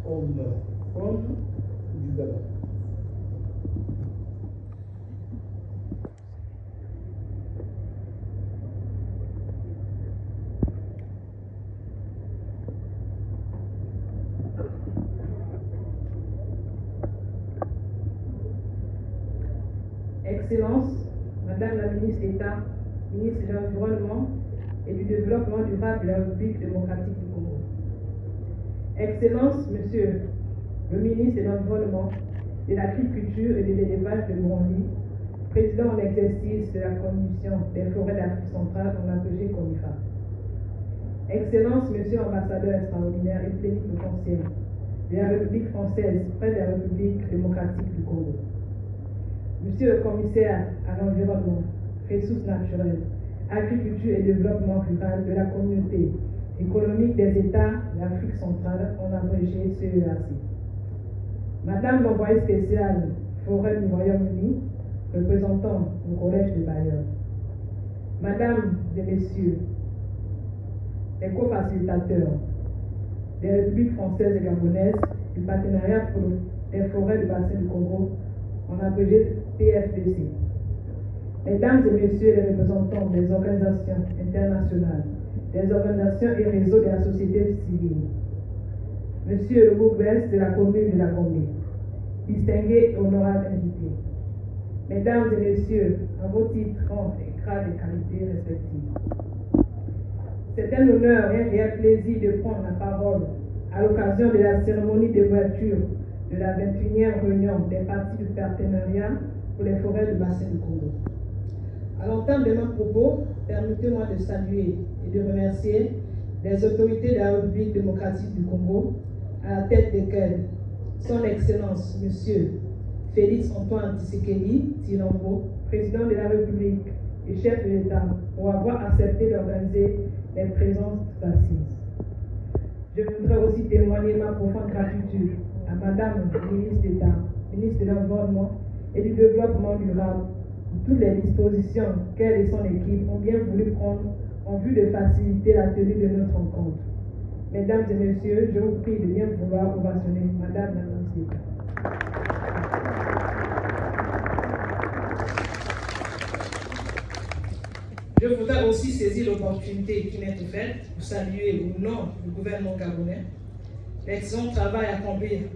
Homme du Gabon. Excellence, Madame la ministre d'État, ministre de l'Environnement et du Développement durable de la République démocratique du Congo. Excellence, Monsieur le ministre de l'Environnement, de l'Agriculture et de l'Élevage de Burundi, président en exercice de la Commission des forêts d'Afrique centrale en APG COMIFA. Excellence, Monsieur l'ambassadeur extraordinaire et plénipotentiaire de la République française près de la République démocratique du Congo. Monsieur le commissaire à l'environnement, ressources naturelles, agriculture et développement rural de la communauté économique des États de l'Afrique centrale, en abrégé CEAC. Madame l'envoyée spéciale Forêt du Royaume-Uni, représentant le Collège de Bayeux. Madame et Messieurs, les co-facilitateurs des Républiques françaises et gabonaises du partenariat pour les forêts du bassin du Congo, en abrégé PFBC. Mesdames et Messieurs les représentants des organisations internationales, des organisations et réseaux de la société civile, Monsieur le bourgmestre de la commune de la Gombe, distingués et honorables invités, Mesdames et Messieurs, à vos titres, rangs et grades et qualités respectifs. C'est un honneur et un réel plaisir de prendre la parole à l'occasion de la cérémonie d'ouverture de la 21e réunion des partis du partenariat pour les forêts du bassin du Congo. À l'entame de mon propos, permettez-moi de saluer et de remercier les autorités de la République démocratique du Congo, à la tête desquelles Son Excellence, Monsieur Félix Antoine Tshisekedi Tshilombo, président de la République et chef de l'État, pour avoir accepté d'organiser les présences assises. Je voudrais aussi témoigner ma profonde gratitude à Madame la ministre d'État, ministre de l'Environnement et du Développement durable, pour toutes les dispositions qu'elle et son équipe ont bien voulu prendre en vue de faciliter la tenue de notre rencontre. Mesdames et Messieurs, je vous prie de bien vouloir ovationner Madame la ministre d'État. Je voudrais aussi saisir l'opportunité qui m'est offerte pour saluer au nom du gouvernement gabonais l'excellent travail accompli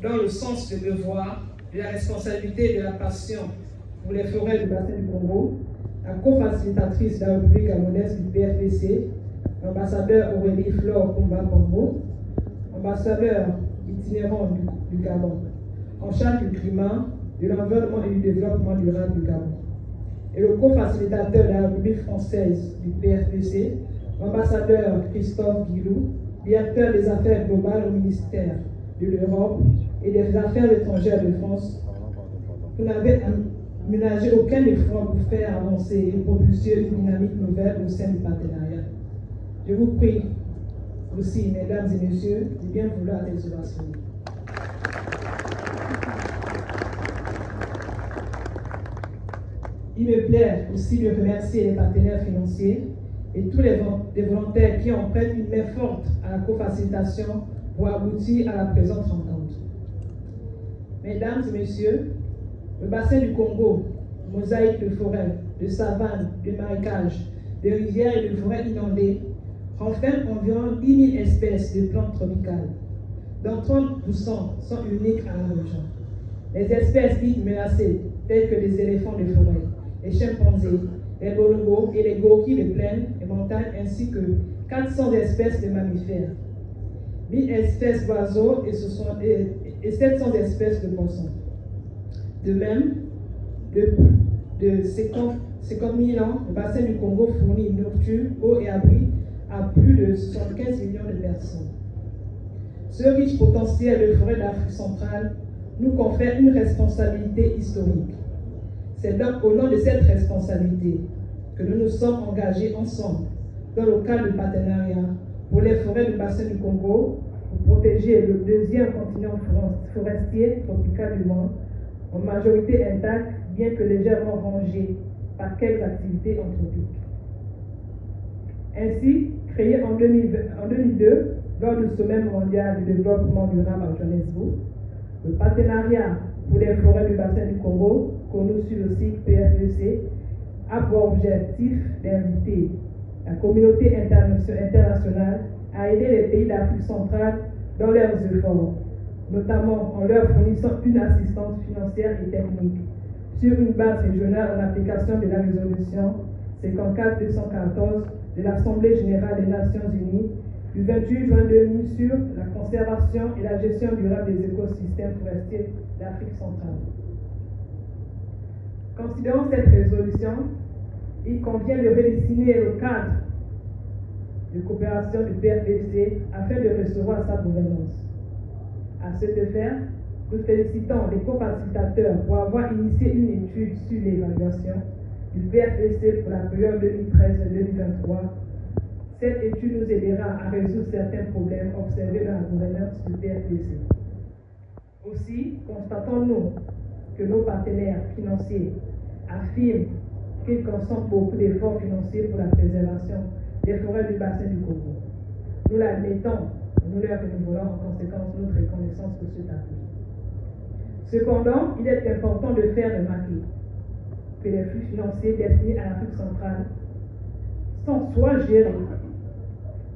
dans le sens de devoir, de la responsabilité et de la passion pour les forêts du bassin du Congo, la co-facilitatrice de la République gabonaise du PFBC, l'ambassadeur Aurélie Flore Kumba Pombo, ambassadeur itinérant du Gabon, en charge du climat, de l'environnement et du développement durable du Gabon, et le co-facilitateur de la République française du PFBC, l'ambassadeur Christophe Guilou, directeur des affaires globales au ministère de l'Europe et des Affaires étrangères de France. Vous n'avez ménagé aucun effort pour faire avancer et propulser une dynamique nouvelle au sein du partenariat. Je vous prie aussi, mesdames et messieurs, de bien vouloir les ovationner. Il me plaît aussi de remercier les partenaires financiers et tous les volontaires qui ont prêté une main forte à la co-facilitation pour aboutir à la présente rencontre. Mesdames et messieurs, le bassin du Congo, mosaïque de forêts, de savanes, de marécages, de rivières et de forêts inondées, renferme environ 10 000 espèces de plantes tropicales, dont 30% sont uniques à la région. Les espèces dites menacées, telles que les éléphants de forêt, les chimpanzés, les bonobos et les gorilles de plaine et montagnes, ainsi que 400 espèces de mammifères, 1000 espèces d'oiseaux et 700 espèces de poissons. De même, de 50 000 ans, le bassin du Congo fournit nourriture, eau et abri à plus de 75 millions de personnes. Ce riche potentiel de forêt d'Afrique centrale nous confère une responsabilité historique. C'est donc au nom de cette responsabilité que nous nous sommes engagés ensemble dans le cadre du partenariat pour les forêts du bassin du Congo pour protéger le deuxième continent forestier tropical du monde, en majorité intact, bien que légèrement rongé par quelques activités anthropiques. Ainsi, créé en 2002 lors du sommet mondial du développement durable à Johannesburg, le partenariat pour les forêts du bassin du Congo, connu sur le site PFBC, a pour objectif d'inviter la communauté internationale à aider les pays d'Afrique centrale dans leurs efforts, notamment en leur fournissant une assistance financière et technique sur une base régionale en application de la résolution 54-214 de l'Assemblée générale des Nations unies du 28 juin 2000 sur la conservation et la gestion durable des écosystèmes forestiers d'Afrique centrale. Considérant cette résolution, il convient de redessiner le cadre de coopération du PFBC afin de recevoir sa gouvernance. À ce faire, nous félicitons les co-facilitateurs pour avoir initié une étude sur l'évaluation du PFBC pour la période 2013-2023. Cette étude nous aidera à résoudre certains problèmes observés dans la gouvernance du PFBC. Aussi, constatons-nous que nos partenaires financiers affirment qu'ils consomment beaucoup d'efforts financiers pour la préservation des forêts du bassin du Congo. Nous l'admettons, nous leur renouvelons en conséquence notre reconnaissance pour cet appui. Cependant, il est important de faire remarquer que les flux financiers destinés à l'Afrique centrale sont soit gérés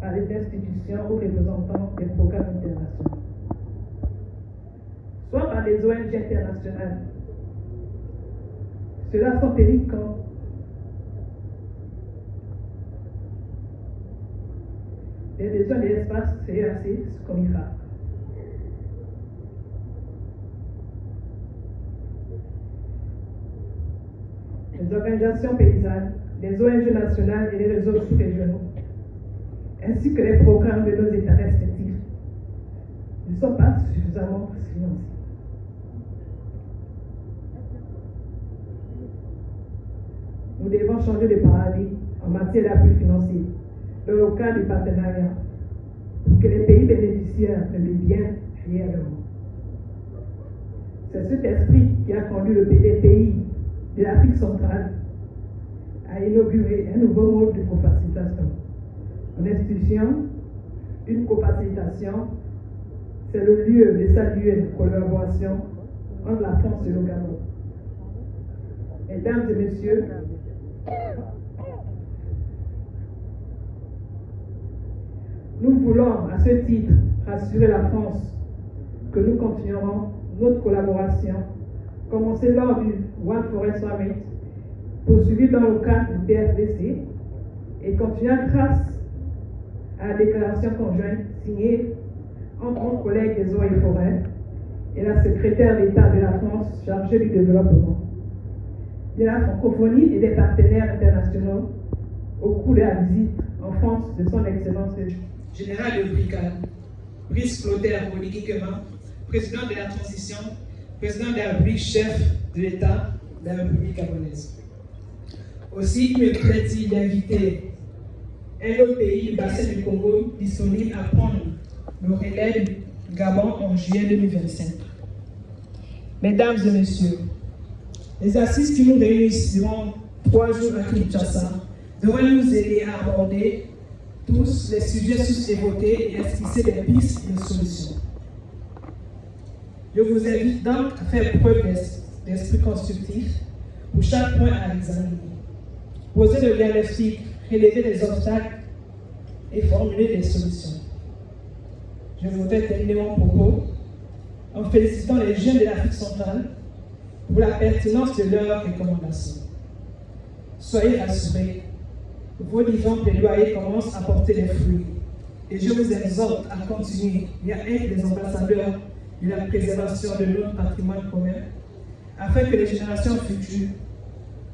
par les institutions ou représentants des programmes internationaux, soit par des ONG internationales. Cela sans tenir compte des besoins de l'espace CEAC comme IFA. Les organisations paysannes, les ONG nationales et les réseaux sous-régionaux, ainsi que les programmes de nos États respectifs, ne sont pas suffisamment financés. Nous devons changer de paradigme en matière d'appui financier dans le cadre du partenariat pour que les pays bénéficiaires le deviennent réellement. C'est cet esprit qui a conduit les pays de l'Afrique centrale à inaugurer un nouveau mode de cofacilitation. En institution, une cofacilitation, c'est le lieu de saluer une collaboration entre la France et le Gabon. Mesdames et messieurs, nous voulons à ce titre rassurer la France que nous continuerons notre collaboration, commencée lors du One Forest Summit, poursuivie dans le cadre du PFBC et continuant grâce à la déclaration conjointe signée entre nos collègues des eaux et forêts et la secrétaire d'État de la France chargée du développement, de la francophonie et des partenaires internationaux au cours de la visite en France de son Excellence Général de Brigade, Brice Clotaire Oligui-Nguema, président de la transition, président de la République, chef de l'État de la République gabonaise. Aussi, il me plaît-il d'inviter un autre pays du bassin du Congo disponible à prendre le relais du Gabon en juillet 2025. Mesdames et messieurs, les assises qui nous réunissent durant 3 jours à Kinshasa devraient nous aider à aborder tous les sujets sus-évoqués et esquisser des pistes de solutions. Je vous invite donc à faire preuve d'esprit constructif pour chaque point à examiner. Poser le diagnostic, relever les obstacles et formuler des solutions. Je voudrais terminer mon propos en félicitant les jeunes de l'Afrique centrale pour la pertinence de leurs recommandations. Soyez rassurés, vos différents plaidoyers commencent à porter des fruits et je vous exhorte à continuer et à être des ambassadeurs de la préservation de notre patrimoine commun afin que les générations futures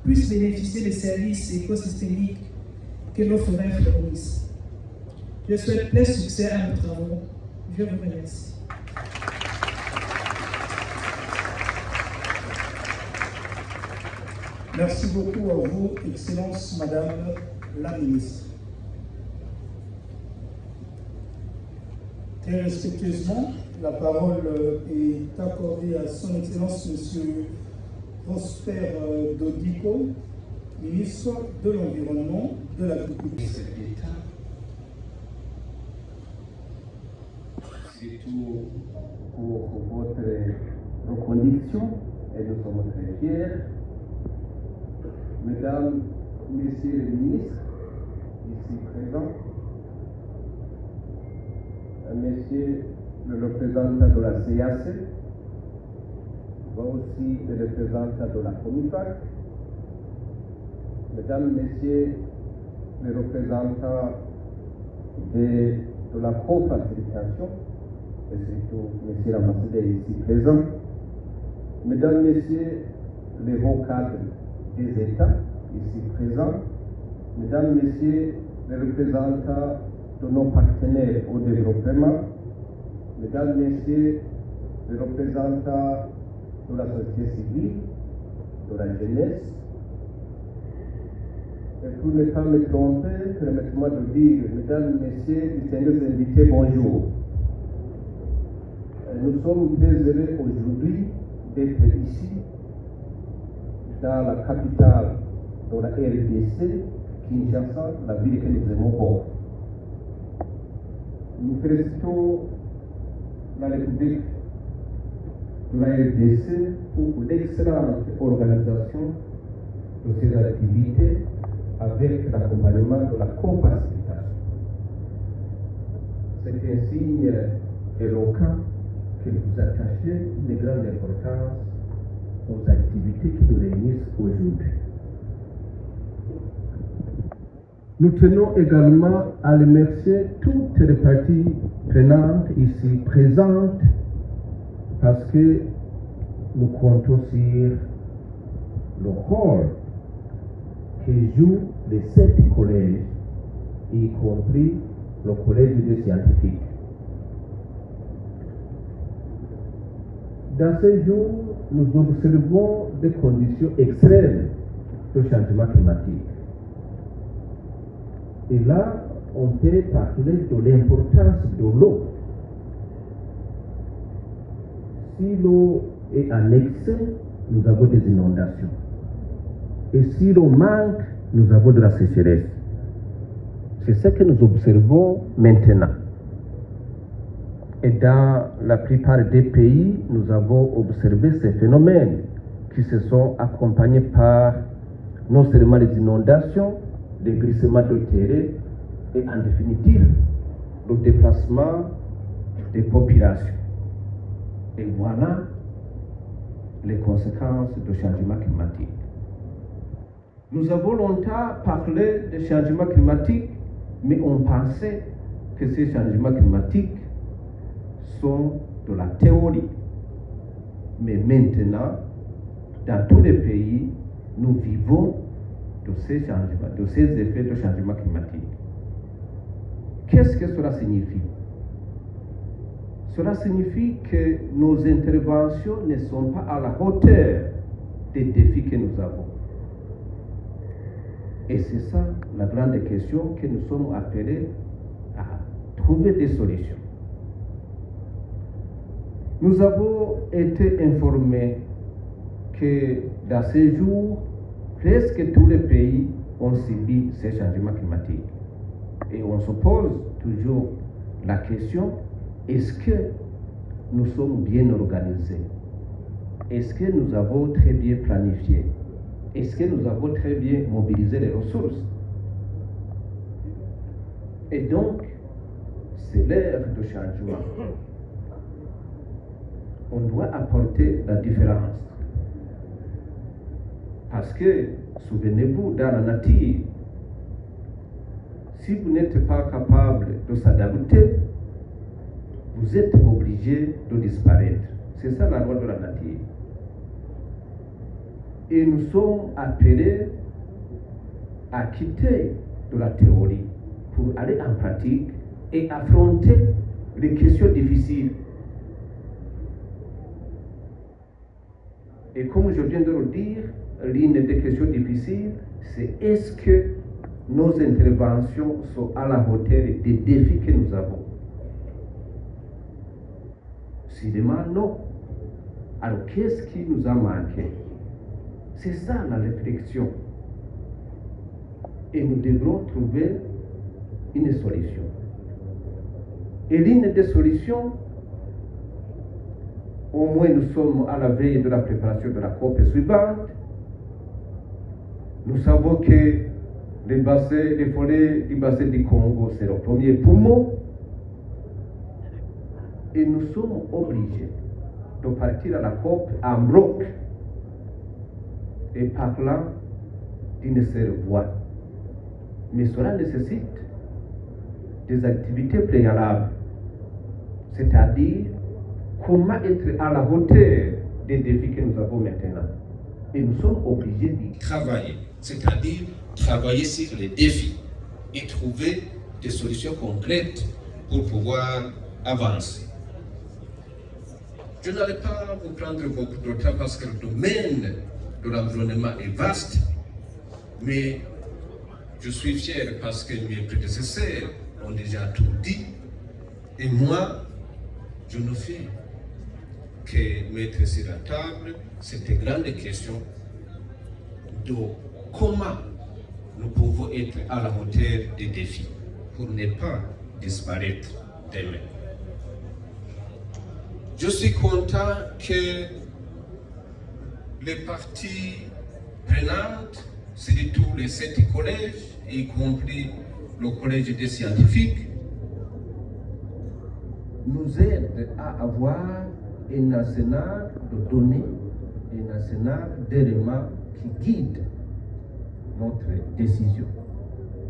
puissent bénéficier des services écosystémiques que nos forêts fournissent. Je souhaite plein succès à nos travaux. Je vous remercie. Merci beaucoup à vous, Excellence Madame la Ministre. Très respectueusement, la parole est accordée à Son Excellence Monsieur Prosper Dodico, ministre de l'Environnement, de l'Agriculture. Surtout pour votre reconduction, et nous sommes très fiers. Mesdames, Messieurs les ministres, ici présents, Messieurs le représentant de la CAC, mais aussi le représentant de la COMIFAC, Mesdames, Messieurs les représentants de la co-facilitation, et surtout Monsieur l'ambassadeur ici présent, Mesdames, Messieurs les hauts cadres des États ici présents, Mesdames, Messieurs les représentants de nos partenaires au développement, mesdames, messieurs les représentants de la société civile, de la jeunesse, et pour ne pas me tromper, permettez-moi de dire, mesdames, messieurs, distingués invités, bonjour. Nous sommes très heureux aujourd'hui d'être ici, dans la capitale de la RDC, Kinshasa, la ville que nous aimons beaucoup. Nous félicitons la République de la RDC pour l'excellente organisation de ces activités avec l'accompagnement de la co-facilitation. C'est un signe éloquent que vous attachez une grande importance aux activités qui nous réunissent aujourd'hui. Nous tenons également à remercier toutes les parties prenantes ici présentes parce que nous comptons sur le rôle que jouent les 7 collèges, y compris le collège des scientifiques. Dans ces jours, nous observons des conditions extrêmes de changement climatique. Et là, on peut parler de l'importance de l'eau. Si l'eau est en excès, nous avons des inondations. Et si l'eau manque, nous avons de la sécheresse. C'est ce que nous observons maintenant. Et dans la plupart des pays, nous avons observé ces phénomènes qui se sont accompagnés par non seulement les inondations, les glissements de terrain et en définitive le déplacement des populations. Et voilà les conséquences du changement climatique. Nous avons longtemps parlé de changement climatique, mais on pensait que ces changements climatiques sont de la théorie. Mais maintenant, dans tous les pays, nous vivons de ces changements, de ces effets de changement climatique. Qu'est-ce que cela signifie? Cela signifie que nos interventions ne sont pas à la hauteur des défis que nous avons. Et c'est ça la grande question que nous sommes appelés à trouver des solutions. Nous avons été informés que dans ces jours, presque tous les pays ont subi ces changements climatiques. Et on se pose toujours la question, est-ce que nous sommes bien organisés? Est-ce que nous avons très bien planifié? Est-ce que nous avons très bien mobilisé les ressources? Et donc, c'est l'ère de changement. On doit apporter la différence. Parce que, souvenez-vous, dans la nature, si vous n'êtes pas capable de s'adapter, vous êtes obligé de disparaître. C'est ça la loi de la nature. Et nous sommes appelés à quitter de la théorie pour aller en pratique et affronter les questions difficiles. Et comme je viens de le dire, l'une des questions difficiles, c'est est-ce que nos interventions sont à la hauteur des défis que nous avons? Sûrement non. Alors qu'est-ce qui nous a manqué? C'est ça la réflexion. Et nous devrons trouver une solution. Et l'une des solutions, au moins nous sommes à la veille de la préparation de la COP suivante. Nous savons que les forêts du bassin du Congo, c'est le premier poumon. Et nous sommes obligés de partir à la COP en bloc et parlant d'une seule voix. Mais cela nécessite des activités préalables, c'est-à-dire comment être à la hauteur des défis que nous avons maintenant. Et nous sommes obligés d'y travailler, c'est-à-dire travailler sur les défis et trouver des solutions concrètes pour pouvoir avancer. Je n'allais pas vous prendre beaucoup de temps parce que le domaine de l'environnement est vaste, mais je suis fier parce que mes prédécesseurs ont déjà tout dit, et moi, je ne fais que mettre sur la table cette grande question de comment nous pouvons être à la hauteur des défis pour ne pas disparaître demain. Je suis content que les parties prenantes, surtout les 7 collèges, y compris le collège des scientifiques, nous aident à avoir un arsenal de données, un arsenal d'éléments qui guident notre décision.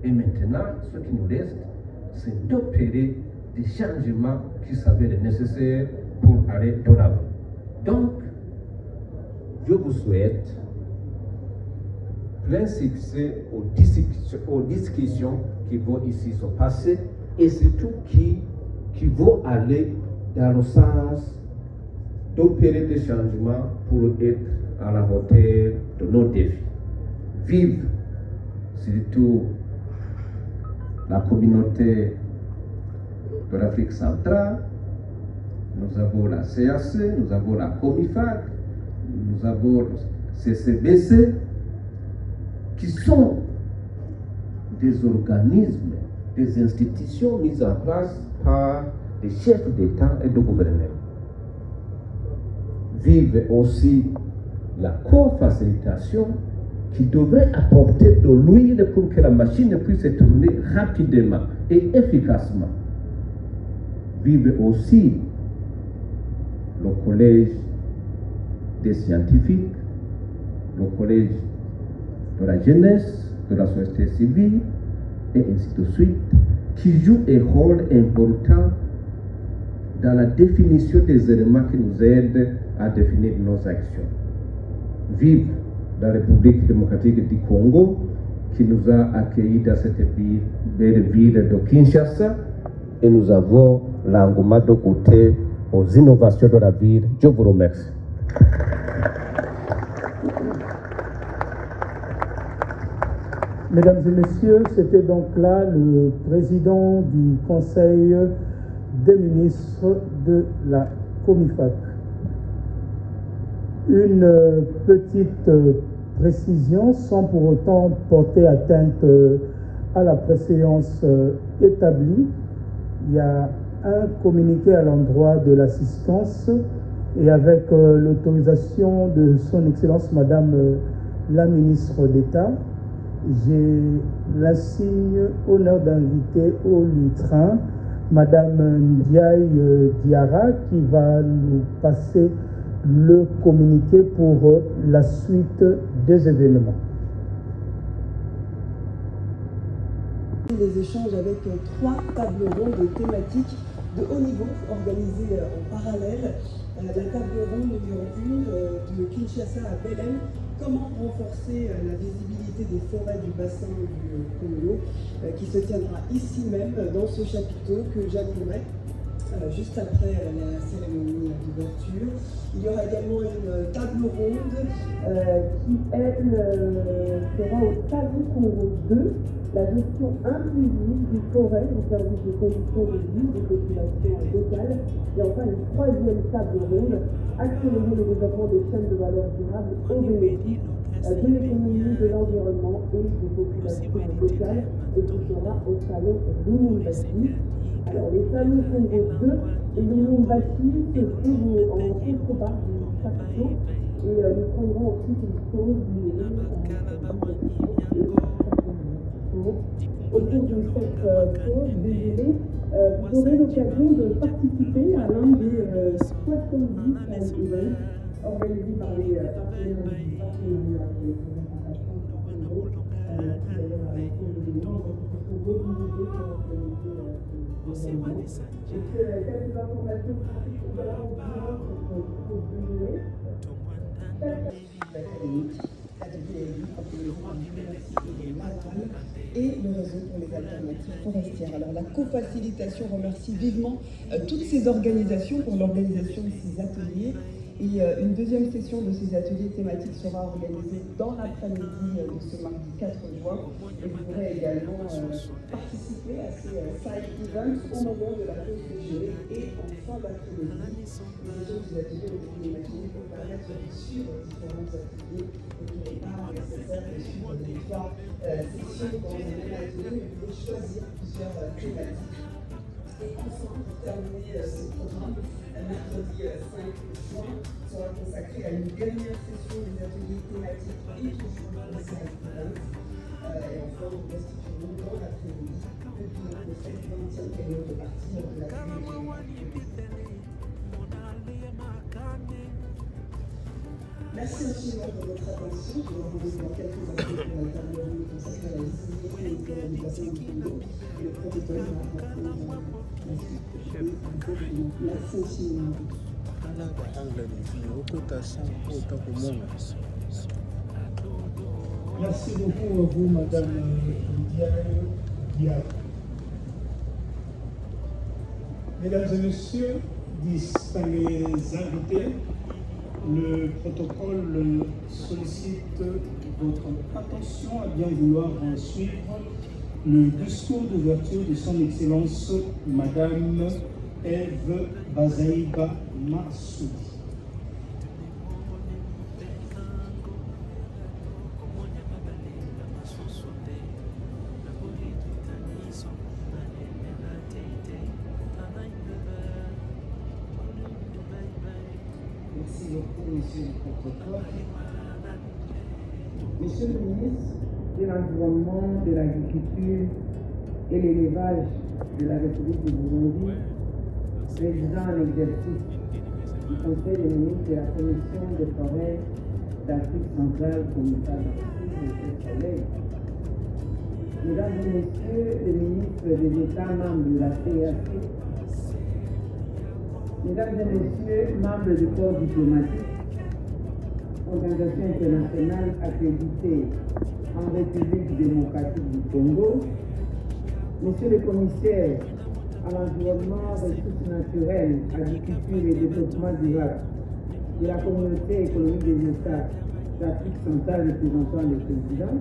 Et maintenant, ce qui nous reste, c'est d'opérer des changements qui s'avèrent nécessaires pour aller de l'avant. Donc, je vous souhaite plein succès aux discussions qui vont ici se passer et surtout qui vont aller dans le sens d'opérer des changements pour être à la hauteur de nos défis. Vive surtout la communauté de l'Afrique centrale, nous avons la CAC, nous avons la COMIFAC, nous avons le CCBC, qui sont des organismes, des institutions mises en place par les chefs d'État et de gouvernement. Vive aussi la co-facilitation qui devrait apporter de l'huile pour que la machine puisse tourner rapidement et efficacement. Vive aussi le collège des scientifiques, le collège de la jeunesse, de la société civile, et ainsi de suite, qui jouent un rôle important dans la définition des éléments qui nous aident à définir nos actions. Vive la République démocratique du Congo, qui nous a accueillis dans cette belle ville de Kinshasa, et nous avons l'engouement de goûter aux innovations de la ville. Je vous remercie. Mesdames et messieurs, c'était donc là le président du Conseil des ministres de la COMIFAC. Une petite précision, sans pour autant porter atteinte à la préséance établie. Il y a un communiqué à l'endroit de l'assistance et avec l'autorisation de son Excellence Madame la ministre d'État, j'ai l'insigne honneur d'inviter au lutrin Madame Ndiaye Diarra qui va nous passer le communiqué pour la suite des événements. Les échanges avec 3 tables rondes thématiques de haut niveau organisées en parallèle. La table ronde numéro 1 de Kinshasa à Belém, comment renforcer la visibilité des forêts du bassin du Congo, qui se tiendra ici même dans ce chapiteau que j'animerai juste après la cérémonie d'ouverture. Il y aura également une table ronde qui, elle, sera au Salon Congo 2, la gestion inclusive du forêt au service des conditions de vie des populations locales. Et enfin, une 3e table ronde, accélérer le développement des chaînes de valeur durable au bénéfice de l'économie, de l'environnement et des populations locales, et qui sera au Salon Lumumbashi. Alors, les salons Congo 2 et Lumumbashi se trouvent en contrebas du chapiteau et nous prendrons ensuite une pause au cours de cette pause déjeuner, vous aurez l'occasion de participer à l'un des 70 events organisés par les partenaires du partenariat de représentation du Congo, qui d'ailleurs a des membres qui se sont mobilisés pour organiser l'événement. Et que quelques informations pratiques durant cette pause déjeuner. et le réseau pour les alternatives forestières. Alors la cofacilitation remercie vivement toutes ces organisations pour l'organisation de ces ateliers. Et une deuxième session de ces ateliers thématiques sera organisée dans l'après-midi de ce mardi 4 juin. Et vous pourrez également participer à ces side events au moment de la pause déjeuner et en fin d'après-midi. Ces ateliers ont été imaginés pour permettre de suivre différents ateliers et qu'il n'est pas nécessaire de suivre les 3 sessions dans un même atelier, mais vous pouvez choisir plusieurs thématiques. Et ensemble, pour terminer ce programme, mercredi 5 juin sera consacré à une dernière session des ateliers thématiques et toujours pour les side-events. Et enfin, nous restituerons dans l'après-midi depuis cette 20e période de partie de l'atelier. Merci infiniment pour votre attention. Je vais vous donner dans quelques instants pour la table ronde consacrée à la visibilité et au développement du Congo et le protocole va apporter la suite. Merci infiniment. Merci beaucoup à vous, Madame Diaye. Mesdames et Messieurs, distingués invités, le protocole sollicite votre attention à bien vouloir suivre le discours d'ouverture de son Excellence Madame Eve Bazaiba Massoudi. Merci beaucoup, Monsieur le protocole. Monsieur le ministre de l'Environnement, de l'Agriculture et l'Élevage de la République du Burundi, président en exercice du Conseil des ministres de la Commission des forêts d'Afrique centrale, commissaire d'Afrique, mes chers collègues, mesdames et messieurs les ministres des États membres de la CEAC, mesdames et messieurs membres du corps diplomatique, organisation internationale accréditée en République démocratique du Congo, monsieur le commissaire à l'environnement, ressources naturelles, agriculture et développement durable de la communauté économique des États d'Afrique centrale représentant le président,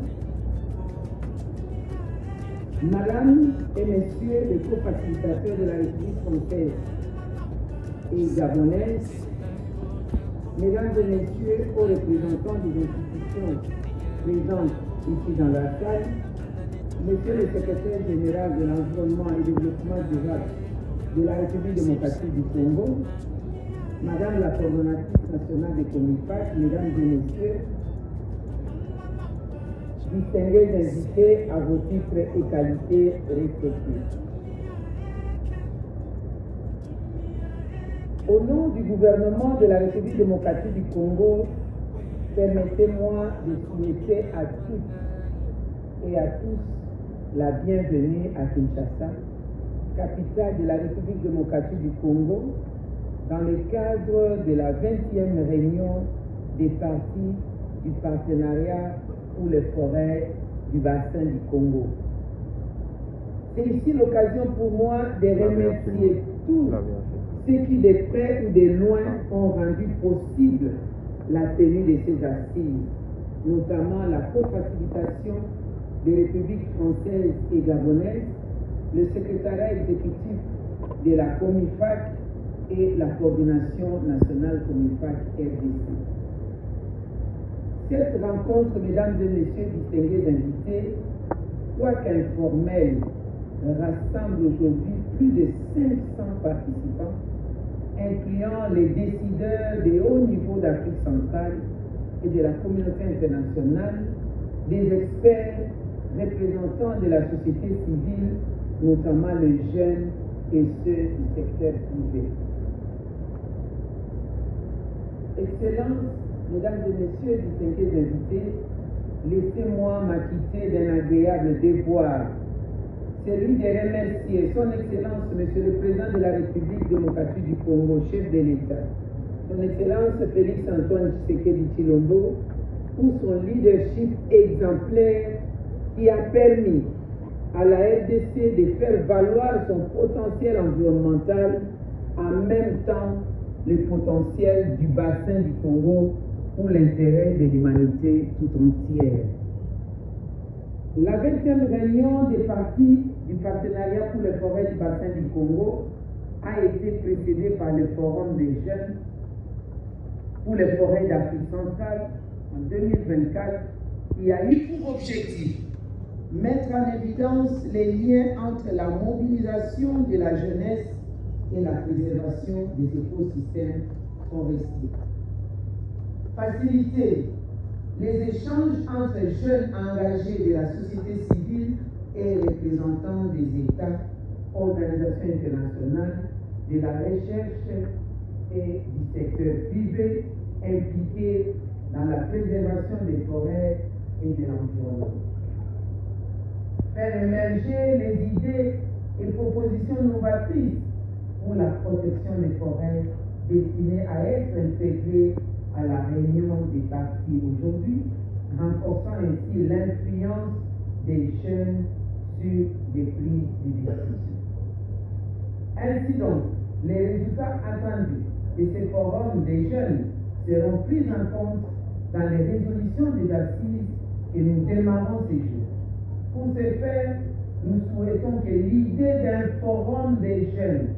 madame et messieurs les co-facilitateurs de la République française et gabonaise, mesdames et messieurs aux représentants des institutions présentes ici dans la salle, monsieur le secrétaire général de l'environnement et développement durable de la République démocratique du Congo, madame la coordonnatrice nationale des COMIFAC, mesdames et messieurs, distingués invités à vos titres et qualités respectifs. Au nom du gouvernement de la République démocratique du Congo, permettez-moi de souhaiter à toutes et à tous la bienvenue à Kinshasa, capitale de la République démocratique du Congo, dans le cadre de la 20e réunion des parties du partenariat pour les forêts du bassin du Congo. C'est ici l'occasion pour moi de remercier tous ceux qui, de près ou de loin, ont rendu possible la tenue de ces assises, notamment la co-facilitation des républiques françaises et gabonaises, le secrétariat exécutif de la COMIFAC et la coordination nationale COMIFAC-RDC. Cette rencontre, mesdames et messieurs distingués invités, quoique informelle, rassemble aujourd'hui plus de 500 participants, incluant les décideurs de haut niveau d'Afrique centrale et de la communauté internationale, des experts, représentants de la société civile, notamment les jeunes et ceux du secteur privé. Excellences, mesdames et messieurs distingués invités, laissez-moi m'acquitter d'un agréable devoir, celui de remercier son Excellence, Monsieur le Président de la République démocratique du Congo, chef de l'État, son Excellence Félix Antoine Tshisekedi Tshilombo, pour son leadership exemplaire qui a permis à la RDC de faire valoir son potentiel environnemental en même temps le potentiel du bassin du Congo pour l'intérêt de l'humanité tout entière. La 20e réunion des parties du partenariat pour les forêts du bassin du Congo a été précédée par le Forum des jeunes pour les forêts d'Afrique centrale en 2024 qui a eu pour objectif mettre en évidence les liens entre la mobilisation de la jeunesse et la préservation des écosystèmes forestiers. Faciliter les échanges entre jeunes engagés de la société civile et représentants des États, organisations internationales, de la recherche et du secteur privé impliqués dans la préservation des forêts et de l'environnement. Faire émerger les idées et propositions novatrices pour la protection des forêts destinées à être intégrées à la réunion des parties aujourd'hui, renforçant ainsi l'influence des jeunes sur les prises de décision. Ainsi donc, les résultats attendus de ces forums des jeunes seront pris en compte dans les résolutions des assises que nous démarrons ces jours. Pour ce faire, nous souhaitons que l'idée d'un forum des jeunes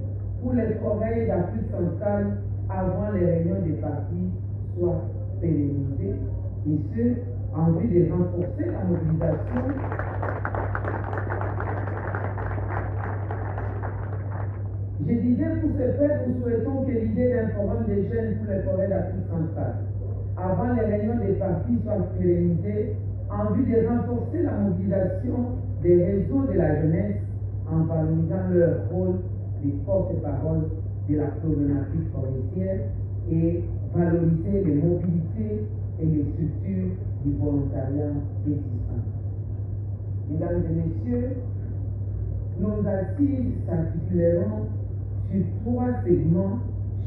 pour les forêts d'Afrique centrale avant les réunions des partis soit pérennisée, et ce, en vue de renforcer la mobilisation Je disais, pour ce faire, nous souhaitons que l'idée d'un forum des jeunes pour les forêts d'Afrique centrale avant les réunions des partis soit pérennisée en vue de renforcer la mobilisation des réseaux de la jeunesse en valorisant leur rôle de porte-parole de la problématique forestière et valoriser les mobilités et les structures du volontariat existant. Mesdames et messieurs, nos assises s'articuleront sur 3 segments,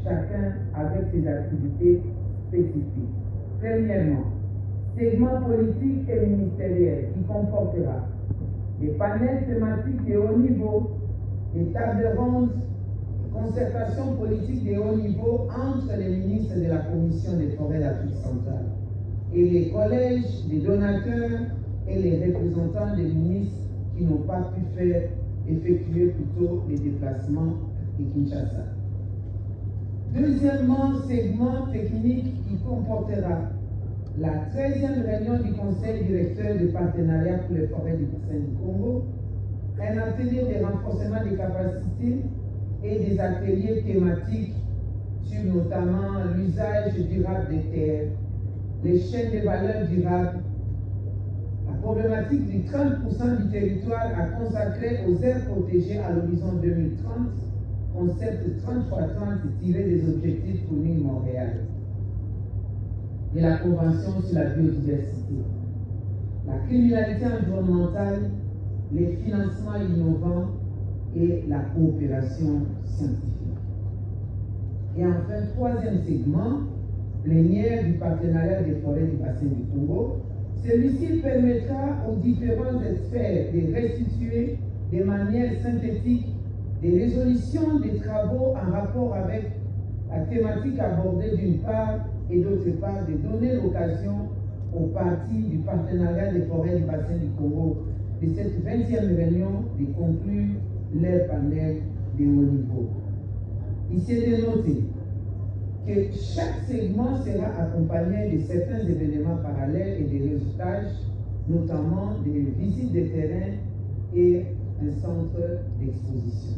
chacun avec ses activités spécifiques. Premièrement, segment politique et ministériel qui comportera des panels thématiques de haut niveau, des tables rondes, concertations politiques de haut niveau entre les ministres de la Commission des forêts d'Afrique centrale et les collèges des donateurs et les représentants des ministres qui n'ont pas pu effectuer plutôt les déplacements de Kinshasa. Deuxièmement, segment technique qui comportera la 13e réunion du Conseil directeur du partenariat pour les forêts du bassin du Congo, un atelier de renforcement des capacités et des ateliers thématiques sur notamment l'usage durable des terres, les chaînes de valeur durables, la problématique du 30% du territoire à consacrer aux aires protégées à l'horizon 2030, concept 30x30 tiré des objectifs pour l'île Montréal, et la Convention sur la biodiversité, la criminalité environnementale, les financements innovants et la coopération scientifique. Et enfin, 3e segment, plénière du partenariat des forêts du bassin du Congo. Celui-ci permettra aux différents experts de restituer de manière synthétique des résolutions des travaux en rapport avec la thématique abordée d'une part et d'autre part de donner l'occasion aux parties du partenariat des forêts du bassin du Congo de cette 20e réunion de conclure leur panel de haut niveau. Il est de noter que chaque segment sera accompagné de certains événements parallèles et de réseautage, notamment des visites de terrain et un centre d'exposition.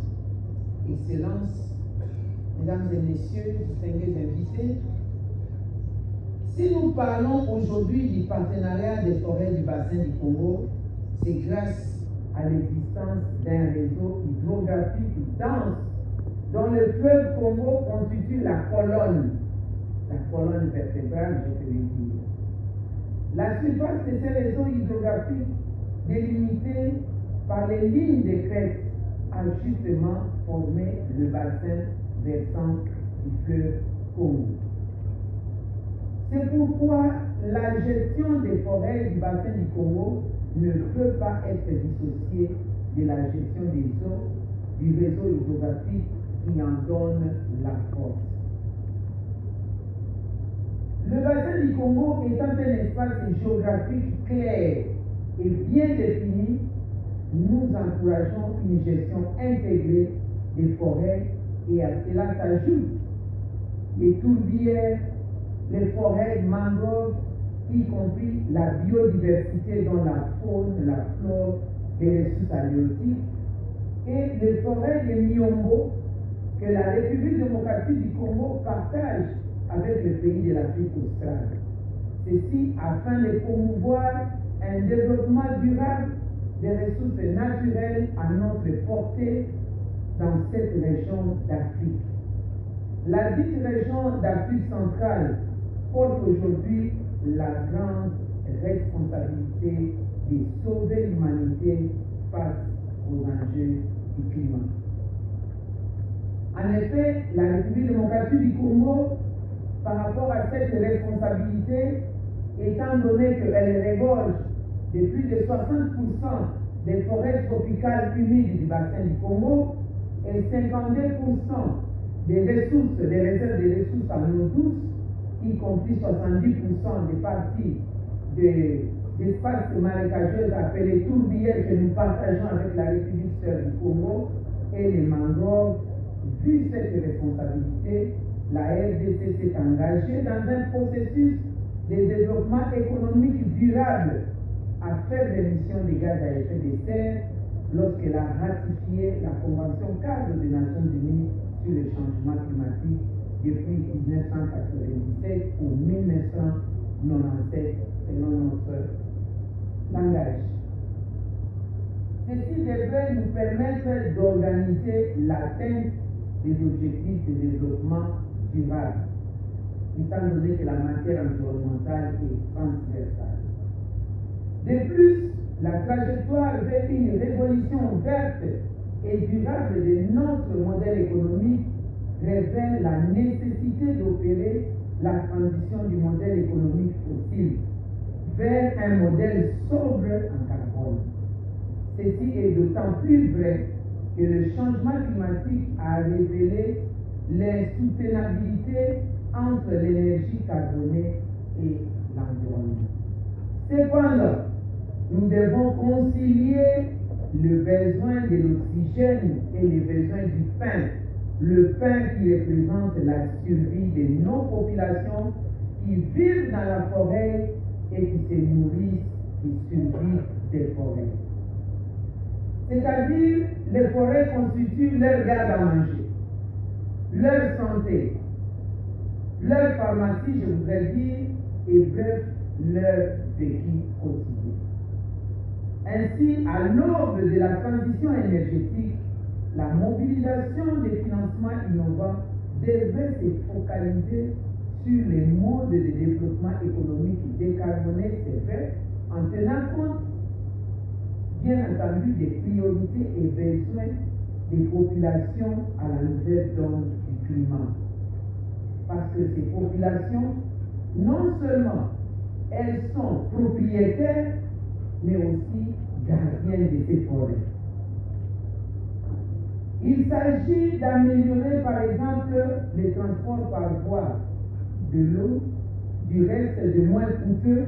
Excellences, Mesdames et Messieurs, distingués invités, si nous parlons aujourd'hui du partenariat des forêts du bassin du Congo, c'est grâce à l'existence d'un réseau hydrographique dense dont le fleuve Congo constitue la colonne vertébrale, je peux le dire. La surface de ces réseaux hydrographiques délimité par les lignes de crête a justement formé le bassin versant du fleuve Congo. C'est pourquoi la gestion des forêts du bassin du Congo ne peut pas être dissociée de la gestion des eaux du réseau hydrographique qui en donne la force. Le bassin du Congo étant un espace géographique clair et bien défini, nous encourageons une gestion intégrée des forêts et à cela s'ajoutent les tourbières, les forêts mangroves, y compris la biodiversité dont la faune, la flore et les ressources halieutiques, et les forêts de Miombo que la République démocratique du Congo partage avec le pays de l'Afrique australe. Ceci afin de promouvoir un développement durable des ressources naturelles à notre portée dans cette région d'Afrique. La dite région d'Afrique centrale porte aujourd'hui la grande responsabilité de sauver l'humanité face aux enjeux du climat. En effet, la République démocratique du Congo, par rapport à cette responsabilité, étant donné qu'elle regorge de plus de 60% des forêts tropicales humides du bassin du Congo et 52% des ressources, des réserves de ressources en eau douce, y compris 70% des parties d'espaces marécageux appelés tourbières que nous partageons avec la République sœur du Congo et les mangroves. Vu cette responsabilité, la RDC s'est engagée dans un processus de développement économique durable à faible émission de gaz à effet de serre lorsqu'elle a ratifié la Convention cadre des Nations Unies sur le changement climatique depuis 1997 ou 1997 selon notre langage. Ceci devrait nous permettre d'organiser l'atteinte des objectifs de développement durable, étant donné que la matière environnementale est transversale. De plus, la trajectoire vers une révolution verte et durable de notre modèle économique révèle la nécessité d'opérer la transition du modèle économique fossile vers un modèle sobre en carbone. Ceci est d'autant plus vrai que le changement climatique a révélé l'insoutenabilité entre l'énergie carbonée et l'environnement. Cependant, nous devons concilier le besoin de l'oxygène et les besoins du pain. Le pain qui représente la survie de nos populations qui vivent dans la forêt et qui se nourrissent et survivent des forêts. C'est-à-dire, les forêts constituent leur garde à manger, leur santé, leur pharmacie, je voudrais dire, et bref, leur vécu quotidien. Ainsi, à l'aube de la transition énergétique, la mobilisation des financements innovants devrait se focaliser sur les modes de développement économique décarboné, c'est vrai, en tenant compte, bien entendu, des priorités et besoins des populations à la nouvelle donne du climat. Parce que ces populations, non seulement elles sont propriétaires, mais aussi gardiennes de ces forêts. Il s'agit d'améliorer par exemple les transports par voie de l'eau, du reste de moins coûteux,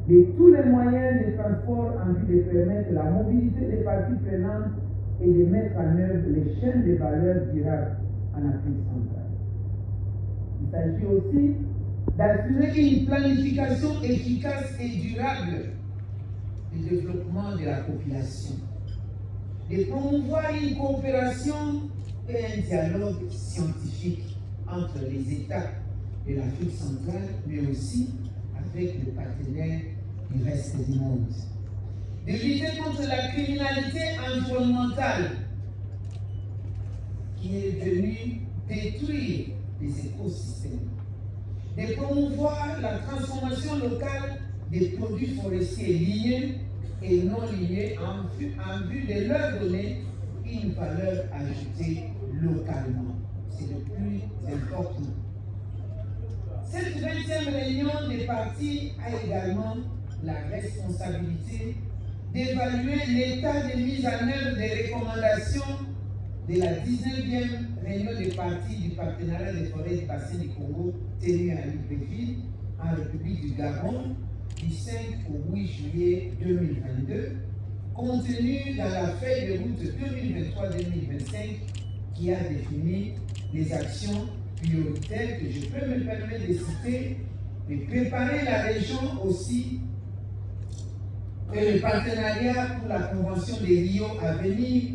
de tous les moyens de transport en vue de permettre la mobilité des parties prenantes et de mettre en œuvre les chaînes de valeur durables en Afrique centrale. Il s'agit aussi d'assurer une planification efficace et durable du développement de la population, de promouvoir une coopération et un dialogue scientifique entre les États de l'Afrique centrale, mais aussi avec les partenaires du reste du monde, de lutter contre la criminalité environnementale qui est venue détruire les écosystèmes, de promouvoir la transformation locale des produits forestiers ligneux et non ligneux en vue de leur donner une valeur ajoutée localement. C'est le plus important. Cette 20e réunion des partis a également la responsabilité d'évaluer l'état de mise en œuvre des recommandations de la 19e réunion des partis du partenariat des forêts du bassin du Congo tenue à Libreville, en République du Gabon, du 5 au 8 juillet 2022, contenue dans la feuille de route 2023-2025 qui a défini les actions prioritaires que je peux me permettre de citer, et préparer la région aussi et le partenariat pour la Convention de Rio à venir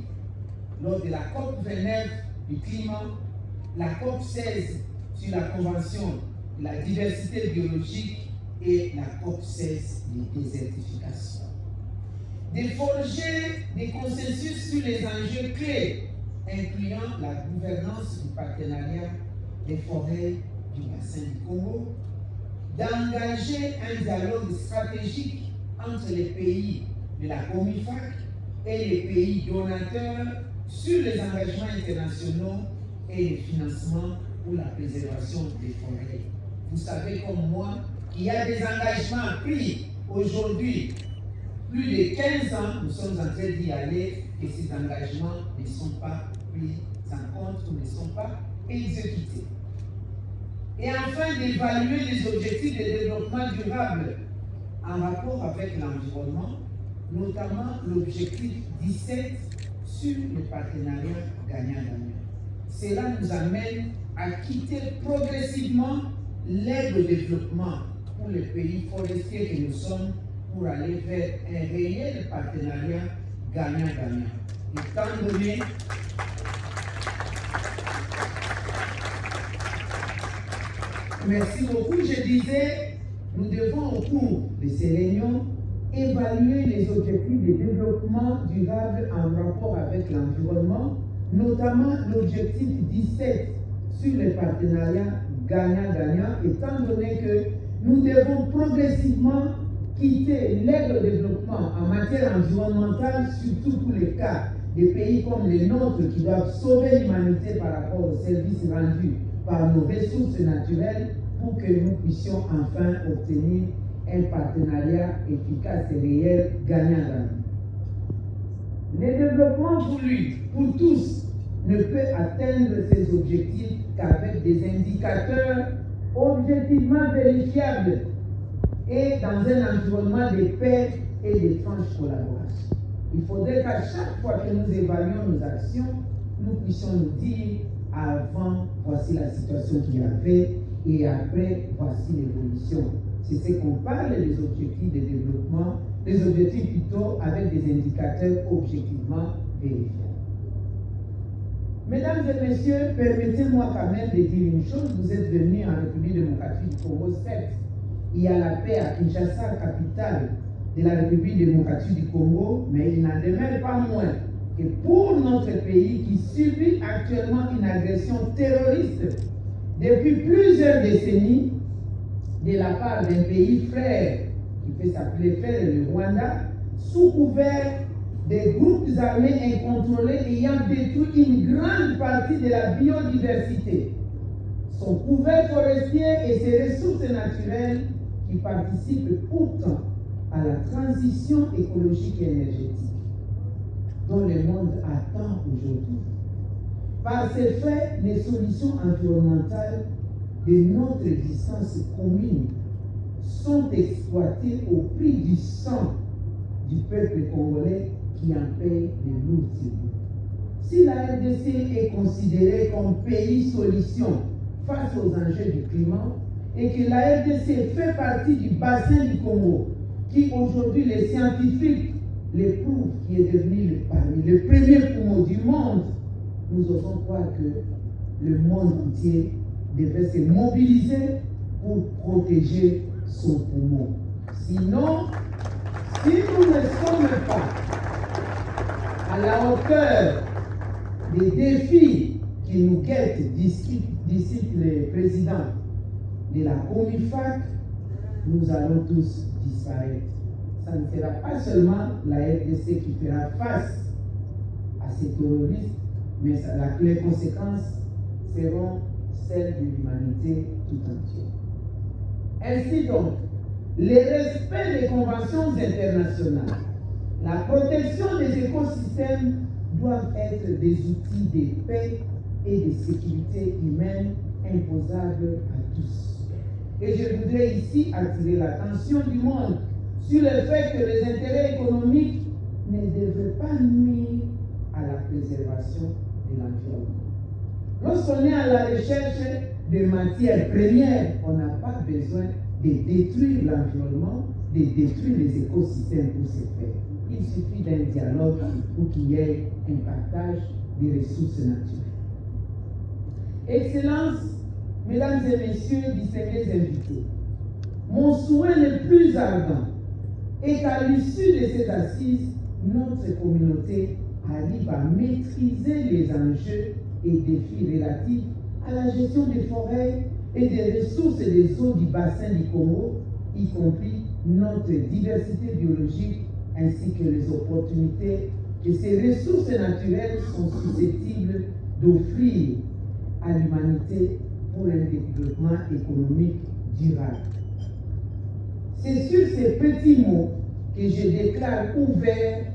lors de la COP 29 du climat, la COP 16 sur la Convention de la diversité biologique et la COP 16 de désertification. De forger des consensus sur les enjeux clés, incluant la gouvernance du partenariat des forêts du bassin du Congo, d'engager un dialogue stratégique entre les pays de la COMIFAC et les pays donateurs sur les engagements internationaux et les financements pour la préservation des forêts. Vous savez comme moi qu'il y a des engagements pris aujourd'hui, plus de 15 ans, nous sommes en train d'y aller et ces engagements ne sont pas pris en compte ou ne sont pas exécutés. Et enfin, d'évaluer les objectifs de développement durable en rapport avec l'environnement, notamment l'objectif 17 sur le partenariat gagnant-gagnant. Cela nous amène à quitter progressivement l'aide au développement pour les pays forestiers que nous sommes pour aller vers un réel partenariat gagnant-gagnant. Étant donné merci beaucoup. Je disais, nous devons au cours de ces réunions évaluer les objectifs de développement durable en rapport avec l'environnement, notamment l'objectif 17 sur les partenariats gagnant-gagnant, étant donné que nous devons progressivement quitter l'aide au développement en matière environnementale, surtout pour les cas des pays comme les nôtres qui doivent sauver l'humanité par rapport aux services rendus par nos ressources naturelles pour que nous puissions enfin obtenir un partenariat efficace et réel gagnant-gagnant. Le développement voulu pour tous ne peut atteindre ses objectifs qu'avec des indicateurs objectivement vérifiables et dans un environnement de paix et de franche collaboration. Il faudrait qu'à chaque fois que nous évaluons nos actions, nous puissions nous dire avant, voici la situation qu'il y avait, et après, voici l'évolution. C'est ce qu'on parle des objectifs de développement, des objectifs plutôt avec des indicateurs objectivement vérifiables. Mesdames et messieurs, permettez-moi quand même de dire une chose. Vous êtes venus en République démocratique du Congo, certes, il y a la paix à Kinshasa, capitale de la République démocratique du Congo, mais il n'en demeure pas moins que pour notre pays qui subit actuellement une agression terroriste depuis plusieurs décennies de la part d'un pays frère qui peut s'appeler frère le Rwanda, sous couvert des groupes armés incontrôlés ayant détruit une grande partie de la biodiversité, son couvert forestier et ses ressources naturelles qui participent pourtant à la transition écologique et énergétique dont le monde attend aujourd'hui. Par ces faits, les solutions environnementales de notre existence commune sont exploitées au prix du sang du peuple congolais qui en paye les lourds tribus. Si la RDC est considérée comme pays solution face aux enjeux du climat et que la RDC fait partie du bassin du Congo, qui aujourd'hui les scientifiques l'éprouvent, qui est devenu parmi les premiers poumons du monde, nous osons croire que le monde entier devrait se mobiliser pour protéger son poumon. Sinon, si nous ne sommes pas à la hauteur des défis qui nous guettent d'ici le président de la COMIFAC, nous allons tous disparaître. Ça ne sera pas seulement la RDC qui fera face à ces terroristes, mais les conséquences seront celles de l'humanité tout entière. Ainsi donc, le respect des conventions internationales, la protection des écosystèmes doivent être des outils de paix et de sécurité humaine imposables à tous. Et je voudrais ici attirer l'attention du monde sur le fait que les intérêts économiques ne devraient pas nuire à la préservation de l'environnement. Lorsqu'on est à la recherche de matières premières, on n'a pas besoin de détruire l'environnement, de détruire les écosystèmes pour ce faire. Il suffit d'un dialogue pour qu'il y ait un partage des ressources naturelles. Excellences, Mesdames et Messieurs, distingués invités, mon souhait le plus ardent est qu'à l'issue de ces assises, notre communauté arrive à maîtriser les enjeux et défis relatifs à la gestion des forêts et des ressources et des eaux du bassin du Congo, y compris notre diversité biologique ainsi que les opportunités que ces ressources naturelles sont susceptibles d'offrir à l'humanité pour un développement économique durable. C'est sur ces petits mots que je déclare ouverte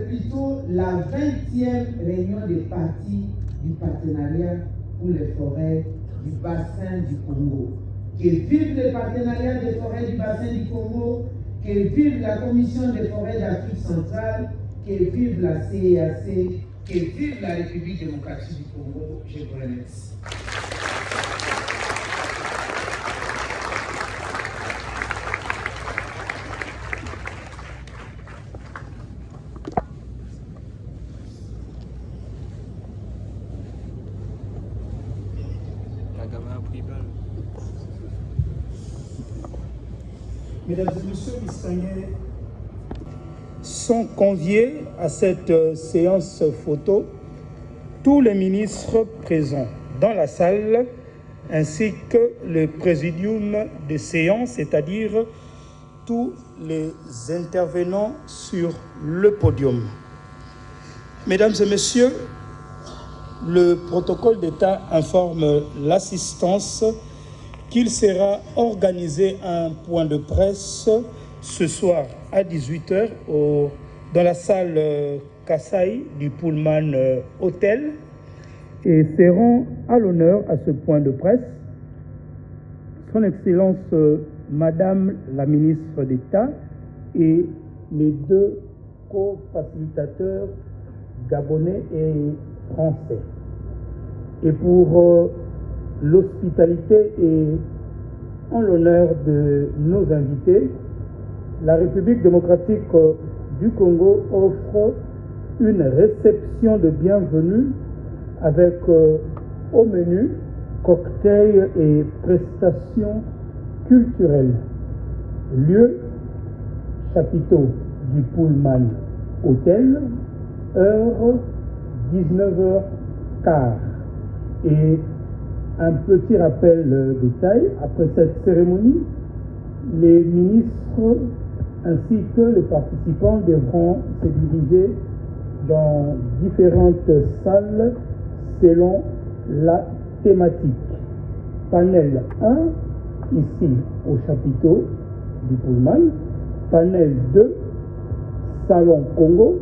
plutôt la 20e réunion des parties du partenariat pour les forêts du bassin du Congo. Que vive le partenariat des forêts du bassin du Congo, que vive la Commission des forêts d'Afrique centrale, que vive la CEAC, que vive la République démocratique du Congo. Je vous remercie. Mesdames et messieurs distingués, sont conviés à cette séance photo tous les ministres présents dans la salle ainsi que le présidium de séance, c'est-à-dire tous les intervenants sur le podium. Mesdames et messieurs, le protocole d'État informe l'assistance qu'il sera organisé un point de presse ce soir à 18h dans la salle Kassai du Pullman Hotel et seront à l'honneur à ce point de presse Son Excellence Madame la ministre d'État et les deux co-facilitateurs gabonais et français. Et pour l'hospitalité et en l'honneur de nos invités, la République démocratique du Congo offre une réception de bienvenue avec au menu cocktail et prestations culturelles. Lieu, chapiteau du Pullman Hotel, heure 19h15. Et un petit rappel détail, après cette cérémonie, les ministres ainsi que les participants devront se diriger dans différentes salles selon la thématique. Panel 1, ici au chapiteau du Pullman. Panel 2, Salon Congo.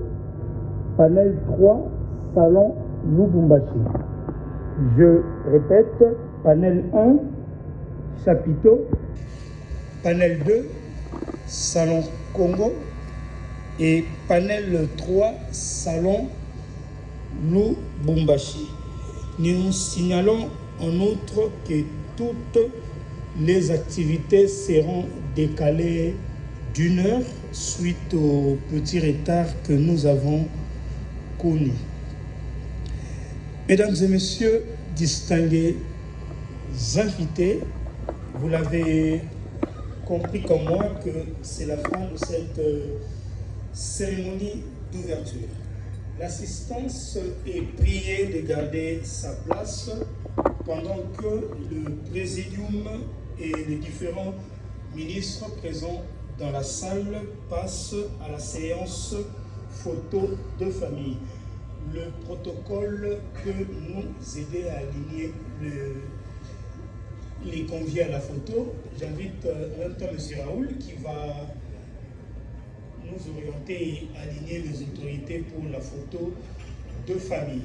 Panel 3, Salon Lubumbashi. Je répète, panel 1, chapiteau. Panel 2, Salon Congo. Et panel 3, Salon Lubumbashi. Nous signalons en outre que toutes les activités seront décalées d'1 heure suite au petit retard que nous avons connu. Mesdames et messieurs, distingués invités, vous l'avez compris comme moi que c'est la fin de cette cérémonie d'ouverture. L'assistance est priée de garder sa place pendant que le présidium et les différents ministres présents dans la salle passent à la séance photo de famille. Le protocole peut nous aider à aligner les conviés à la photo. J'invite en même temps M. Raoul qui va nous orienter et aligner les autorités pour la photo de famille.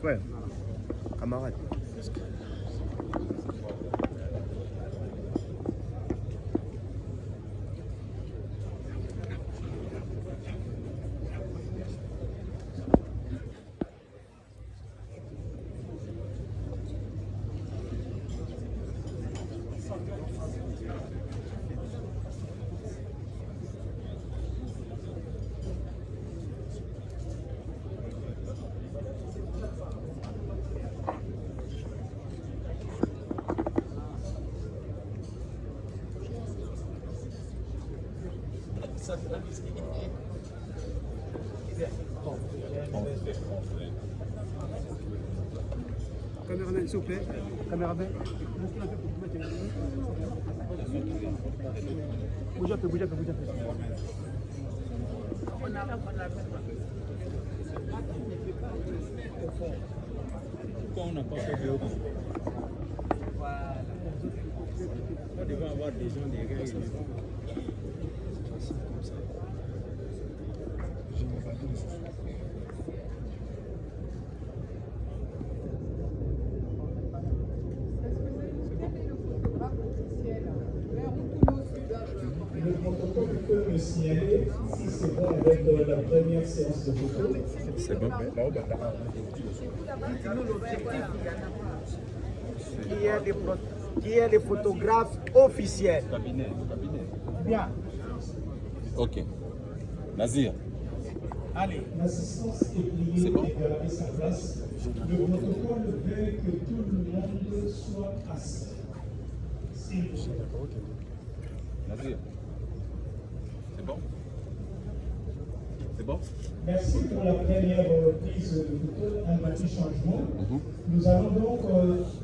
Frère, camarade. Caméraman, s'il vous plaît. Caméraman. Bougez un peu, bougez un peu, bougez un peu. Pourquoi on n'a pas fait de haut? On devait avoir des gens derrière et devant. Le protocole peut me signaler si c'est bon avec la première séance de photo. C'est bon. Qui est le photographe officiel. Cabinet. Bien. Ok. Nazir. Allez, l'assistance est pliée et gardée sa place. Le protocole veut que tout le monde soit assis. Nazir. C'est bon? C'est bon? Merci pour la première prise de photo, un petit changement. Nous allons donc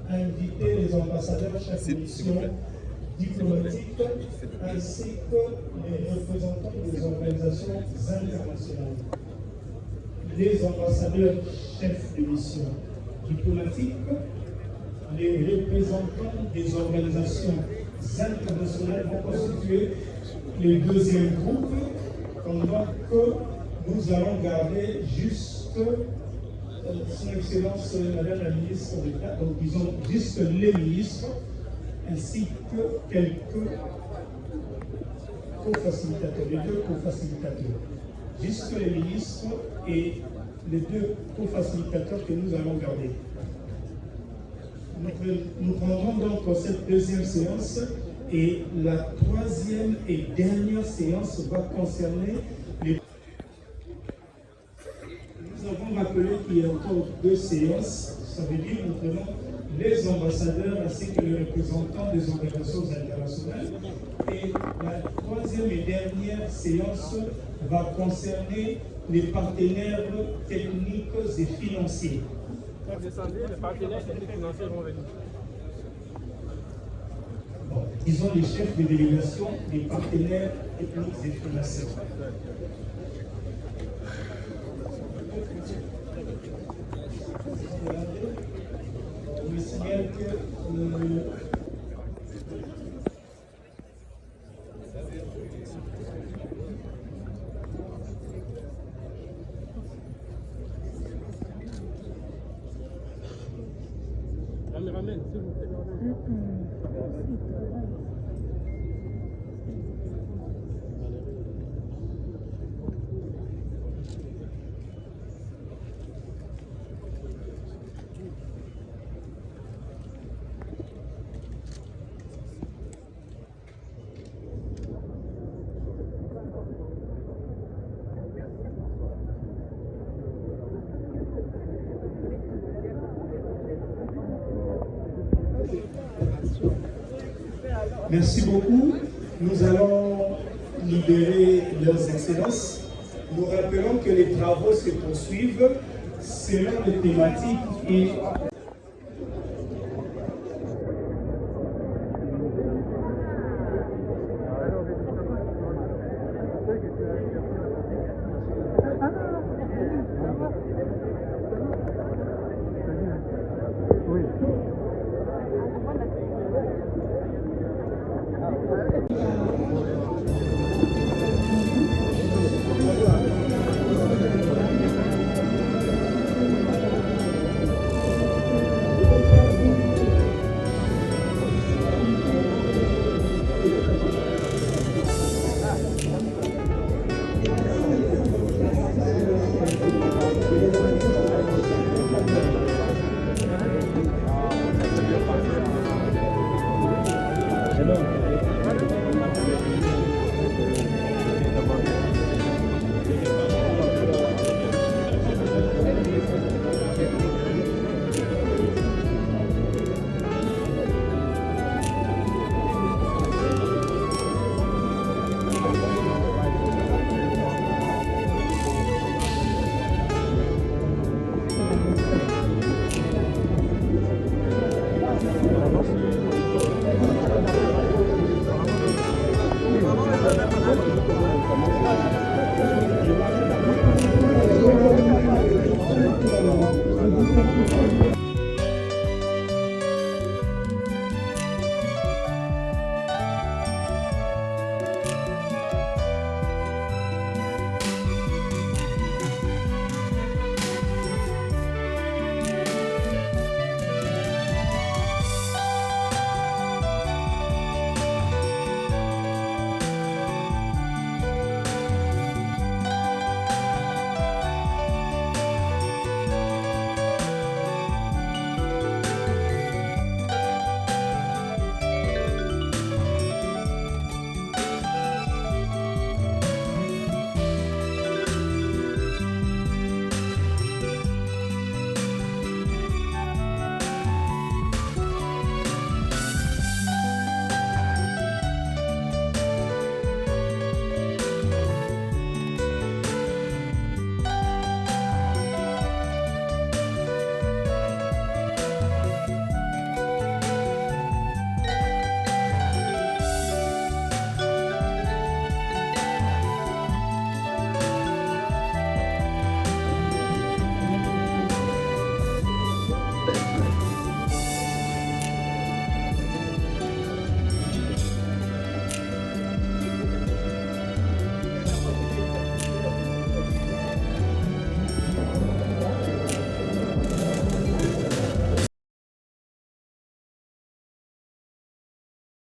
inviter les ambassadeurs de chaque mission diplomatique ainsi que les représentants des organisations internationales. Les ambassadeurs chefs de mission diplomatique, les représentants des organisations internationales vont constituer le deuxième groupe pendant que nous allons garder juste son Excellence Madame la Ministre d'État, donc disons juste les ministres, ainsi que quelques co-facilitateurs, les deux co-facilitateurs. Juste les ministres et les deux co-facilitateurs que nous allons garder. Nous prendrons donc cette deuxième séance et la troisième et dernière séance va concerner les... Nous avons rappelé qu'il y a encore deux séances, ça veut dire nous prenons les ambassadeurs ainsi que les représentants des organisations internationales. Et la troisième et dernière séance va concerner les partenaires techniques et financiers. Les partenaires techniques et financiers vont venir. Bon, disons les chefs de délégation des partenaires techniques et financiers. Je me signale que Caméraman, s'il vous plaît. Merci beaucoup. Nous allons libérer leurs excellences. Nous rappelons que les travaux se poursuivent selon les thématiques et... Oui.